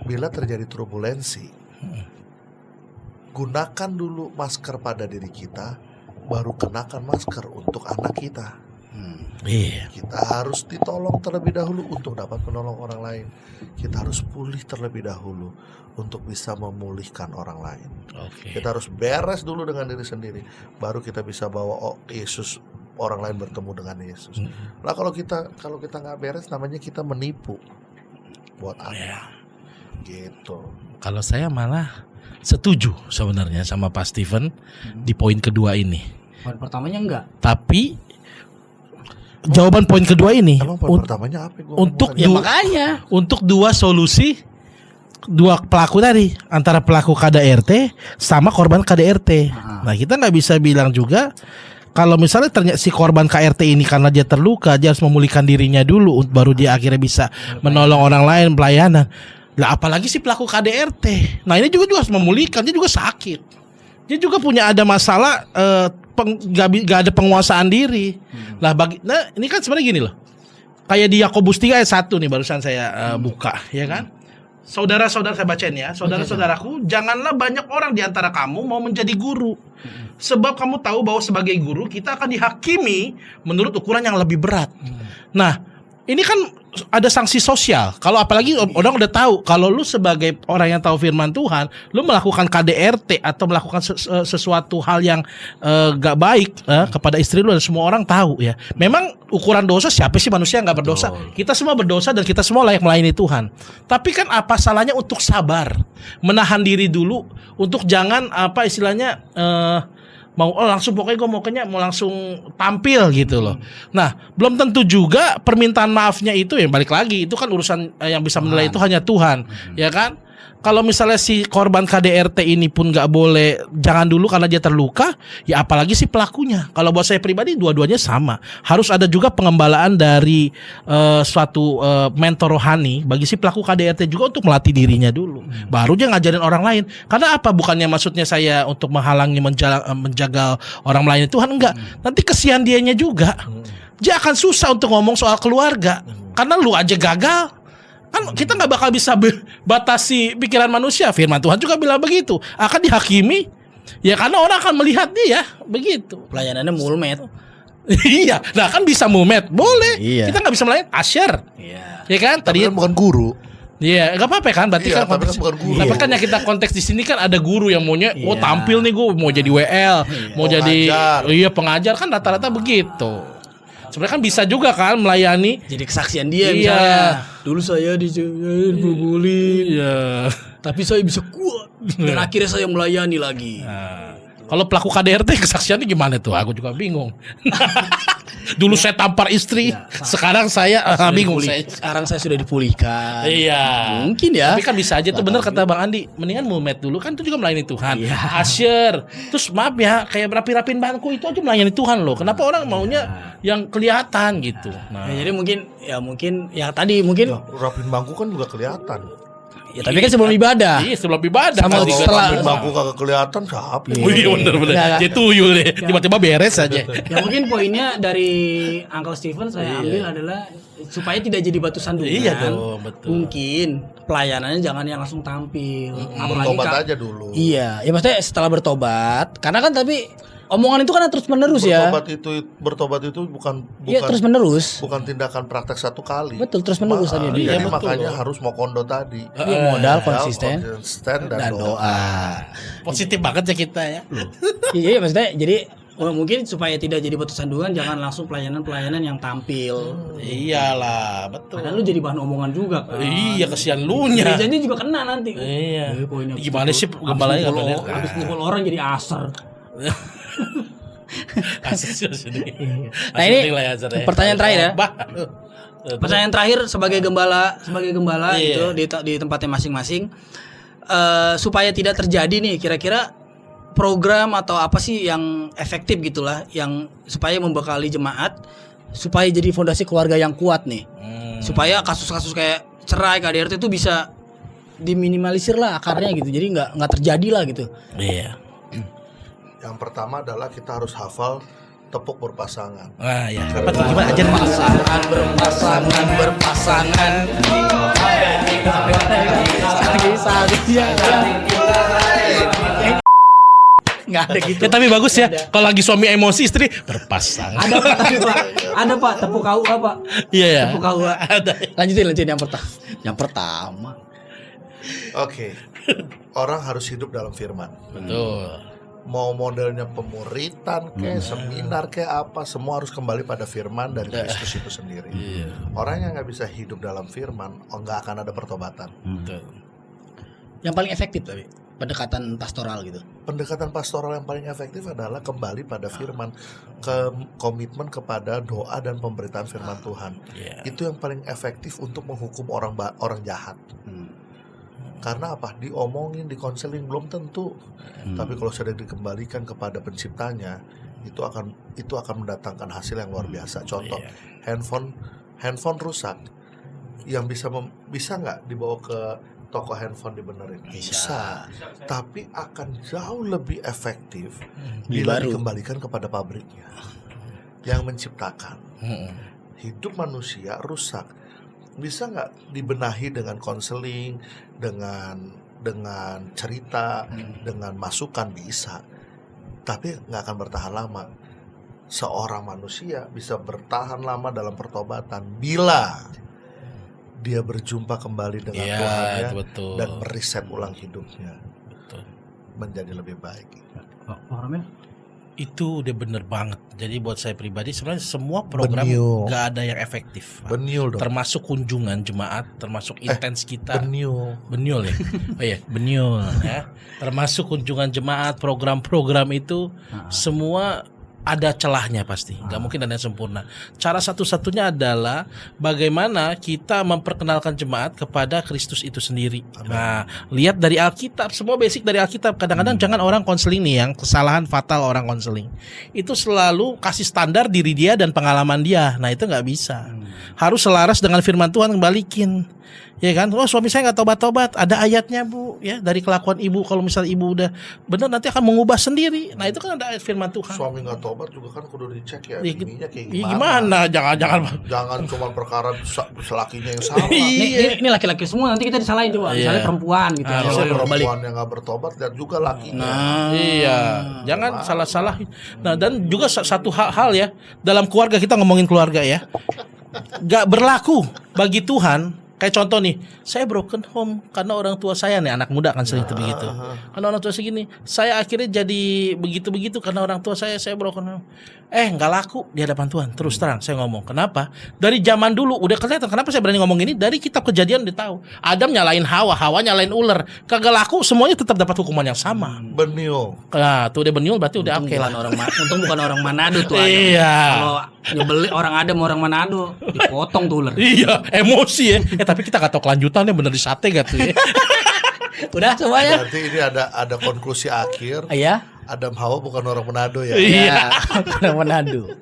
Bila terjadi turbulensi, gunakan dulu masker pada diri kita, baru kenakan masker untuk anak kita. Iya. Kita harus ditolong terlebih dahulu untuk dapat menolong orang lain. Kita harus pulih terlebih dahulu untuk bisa memulihkan orang lain. Oke. Kita harus beres dulu dengan diri sendiri, baru kita bisa bawa Yesus, orang lain bertemu dengan Yesus. Lah kalau kita nggak beres, namanya kita menipu. Buat apa? Ya. Gitu. Kalau saya malah setuju sebenarnya sama Pak Steven di poin kedua ini. Poin pertamanya enggak. Tapi jawaban poin kedua ini Emang poin pertamanya apa? Gua untuk ngomong Ya makanya. untuk dua solusi, dua pelaku tadi, antara pelaku KDRT sama korban KDRT. Nah, kita nggak bisa bilang juga kalau misalnya ternyata si korban KRT ini karena dia terluka, dia harus memulihkan dirinya dulu baru dia akhirnya bisa menolong orang lain, pelayanan. Lah apalagi si pelaku KDRT. Nah, ini juga harus memulihkan, dia juga sakit. Dia juga punya ada masalah gak ada penguasaan diri. Nah, ini kan sebenarnya gini loh. Kayak di Yakobus 3 ayat 1 nih barusan saya buka, ya kan? Saudara-saudara, saya bacain ya. Saudara-saudaraku, janganlah banyak orang di antara kamu mau menjadi guru. Sebab kamu tahu bahwa sebagai guru kita akan dihakimi menurut ukuran yang lebih berat. Nah, ini kan ada sanksi sosial. Kalau apalagi orang udah tahu kalau lu sebagai orang yang tahu firman Tuhan, lu melakukan KDRT atau melakukan sesuatu hal yang gak baik kepada istri lu, dan semua orang tahu ya. Memang ukuran dosa, siapa sih manusia yang gak berdosa? Kita semua berdosa dan kita semua layak melayani Tuhan. Tapi kan apa salahnya untuk sabar, menahan diri dulu untuk jangan apa istilahnya langsung pokoknya gue mau langsung tampil gitu loh. Nah, belum tentu juga permintaan maafnya itu ya balik lagi, itu kan urusan yang bisa menilai itu hanya Tuhan, ya kan? Kalau misalnya si korban KDRT ini pun nggak boleh, jangan dulu karena dia terluka, ya apalagi si pelakunya. Kalau buat saya pribadi dua-duanya sama. Harus ada juga pengembalaan dari suatu mentor rohani bagi si pelaku KDRT juga untuk melatih dirinya dulu. Baru dia ngajarin orang lain. Karena apa? Bukannya maksudnya saya untuk menghalangi menjaga orang melayani Tuhan, enggak. Nanti kesian dianya juga. Dia akan susah untuk ngomong soal keluarga. Karena lu aja gagal. Kan kita nggak bakal bisa batasi pikiran manusia. Firman Tuhan juga bilang begitu, akan dihakimi ya karena orang akan melihat dia begitu. Pelayanannya mulmet. Iya, nah kan bisa mumet, boleh. Iya. Kita nggak bisa melayani asyar, Iya. ya kan? Tapi Tadi kan bukan guru. iya, nggak apa-apa kan? Berarti Iya, kan tapi konteks, kan bukan guru. tapi kan yang kita konteks di sini kan ada guru yang maunya, oh Iya. tampil nih gue mau jadi WL, mau jadi Pengajar. pengajar kan rata-rata begitu. Sebenarnya kan bisa juga kan melayani. Jadi kesaksian dia Iya. misalnya. Dulu saya dibully, Iya. tapi saya bisa kuat. Dan akhirnya saya melayani lagi. Nah, kalau pelaku KDRT kesaksiannya gimana tuh? Aku juga bingung. Dulu saya tampar istri, sekarang saya bingung saya. Sekarang saya sudah dipulihkan. Iya. Mungkin ya. Tapi kan bisa aja tuh, bener kata Bang Andi. Mendingan mumet dulu, kan itu juga melayani Tuhan. Iya. Asyir. Terus maaf ya, kayak berapi-rapin bangku itu aja melayani Tuhan loh. Kenapa orang maunya yang kelihatan gitu? Nah, Ya, jadi mungkin ya tadi mungkin Rapin bangku kan juga kelihatan. ya tapi kan sebelum ibadah. iya sebelum ibadah Sama kali. setelah- Rapin bangku kagak kelihatan siapa? Oh iya bener-bener. Enggak. Jadi tuyul deh. Tiba-tiba beres aja. Ya mungkin poinnya dari Uncle Steven saya ambil adalah supaya tidak jadi batu sandungan. Iya dong, betul. Mungkin pelayanannya jangan yang langsung tampil. Bertobat aja dulu. Iya, ya maksudnya setelah bertobat. Karena kan tapi omongan itu kan terus menerus ya. Bertobat itu bukan Iya, terus menerus. bukan tindakan praktek satu kali. Betul, terus menerus tadi dia. Jadi Iya, betul. makanya harus mau kondo tadi. Iya, modal konsisten dan dan doa. Positif banget ya kita ya. Iya, maksudnya jadi mungkin supaya tidak jadi batu sandungan jangan langsung pelayanan yang tampil. Iyalah, betul. Padahal lu jadi bahan omongan juga kan. Iya, kesian lu nya. Gerejanya juga kena nanti. Iya. Poinnya Gimana sih gembalanya nggak bener? Habis mukul orang jadi aser. Nah, ini pertanyaan terakhir ya. Pertanyaan terakhir sebagai gembala Iya. gitu di tempatnya masing-masing. Supaya tidak terjadi nih, kira-kira program atau apa sih yang efektif gitulah, yang supaya membekali jemaat supaya jadi fondasi keluarga yang kuat nih. Supaya kasus-kasus kayak cerai KDRT itu bisa diminimalisir lah akarnya gitu. Jadi nggak terjadi lah gitu. Iya. Yang pertama adalah kita harus hafal tepuk berpasangan. Wah, ya. Apa tuh gimana aja? Berpasangan. Nggak ada gitu. Ya, tapi bagus ya. Kalau lagi suami emosi, istri berpasangan. Ada Pak, tepuk KUA Pak. Iya ya. Tepuk KUA. Ada. Lanjutin yang pertama. Oke. Orang harus hidup dalam firman. Betul. Mau modelnya pemuritan kayak seminar kayak apa, semua harus kembali pada firman dari Kristus itu sendiri. Orang yang nggak bisa hidup dalam firman, nggak akan ada pertobatan. Betul. Yang paling efektif tapi pendekatan pastoral gitu. Pendekatan pastoral yang paling efektif adalah kembali pada firman, komitmen kepada doa dan pemberitaan firman Tuhan. Itu yang paling efektif untuk menghukum orang jahat. Karena apa? Diomongin, dikonseling belum tentu. Tapi kalau sudah dikembalikan kepada penciptanya, itu akan mendatangkan hasil yang luar biasa. Contoh, handphone rusak, yang bisa nggak dibawa ke toko handphone dibenerin? Bisa. Tapi akan jauh lebih efektif bila dikembalikan kepada pabriknya yang menciptakan. Hidup manusia rusak, bisa nggak dibenahi dengan konseling, dengan cerita, dengan masukan? Bisa, tapi nggak akan bertahan lama. Seorang manusia bisa bertahan lama dalam pertobatan bila dia berjumpa kembali dengan Tuhannya dan meriset ulang hidupnya menjadi lebih baik. Pak Romel? Itu udah bener banget. Jadi buat saya pribadi sebenarnya semua program gak ada yang efektif. Beniul dong. Termasuk kunjungan jemaat, termasuk intens kita. Beniul Ya. Oh iya, beniul ya. Termasuk kunjungan jemaat, program-program itu semua ada celahnya pasti. Gak mungkin ada yang sempurna. Cara satu-satunya adalah bagaimana kita memperkenalkan jemaat kepada Kristus itu sendiri. Nah, lihat dari Alkitab, semua basic dari Alkitab. Kadang-kadang jangan orang konseling nih, yang kesalahan fatal orang konseling itu selalu kasih standar diri dia dan pengalaman dia. Nah, itu nggak bisa. Harus selaras dengan firman Tuhan, balikin. Ya kan, oh suami saya nggak tobat-tobat, ada ayatnya Bu, ya dari kelakuan ibu. Kalau misalnya ibu udah benar nanti akan mengubah sendiri. Nah itu kan ada ayat firman Tuhan. Suami nggak tobat juga kan kudu dicek ya, ininya kayak gimana? Jangan cuma perkara selakinya yang salah. Ini laki-laki semua, nanti kita disalahin coba. Misalnya perempuan gitu. Perempuan yang nggak bertobat lihat juga lakinya. Iya, jangan salah-salahin. Nah dan juga satu hal ya, dalam keluarga, kita ngomongin keluarga ya, nggak berlaku bagi Tuhan. Kayak contoh nih, saya broken home karena orang tua saya nih, anak muda kan sering begitu. Karena orang tua segini, saya akhirnya jadi begitu-begitu karena orang tua saya broken home. Nggak laku di hadapan Tuhan. Terus terang saya ngomong, kenapa? Dari zaman dulu udah kelihatan. Kenapa saya berani ngomong ini? Dari kitab Kejadian udah tahu. Adam nyalain Hawa, Hawa nyalain ular. Kagak laku, semuanya tetap dapat hukuman yang sama. Beniul. Nah, tuh udah beniul berarti udah oke lah. Untung bukan orang Manado tuh. Iya. Kalau nyebeli orang Adam orang Manado, dipotong tuh ular. Iya, emosi ya. Tapi kita gak tahu kelanjutannya, bener di sate gak tuh ya. Udah semuanya. Berarti ini ada konklusi akhir. Iya. Adam Hawa bukan orang Manado ya. Iya. Orang Manado.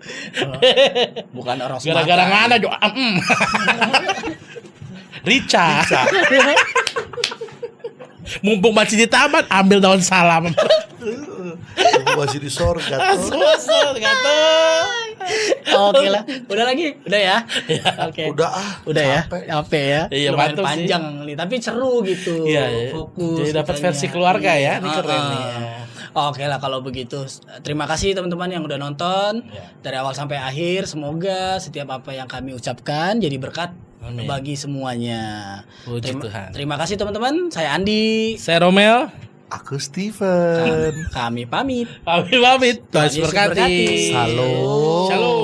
Bukan orang Sumatera. Gara-gara ngana jo. Rica. Mumpung masih di taman, ambil daun salam. Masih di sorga tuh. Oke lah. Udah lagi? Udah ya? Oke. Udah ya? Capek ya? Iya, lumayan mantap panjang nih, tapi seru gitu. Iya. Fokus. Jadi dapat versi keluarga ya. Ini keren nih. Oke lah kalau begitu. Terima kasih teman-teman yang udah nonton dari awal sampai akhir. Semoga setiap apa yang kami ucapkan jadi berkat bagi semuanya. Puji Tuhan. Terima kasih teman-teman. Saya Andi. Saya Romel. Aku Steven. Kami pamit. Tuhan berkati. Shalom. Shalom.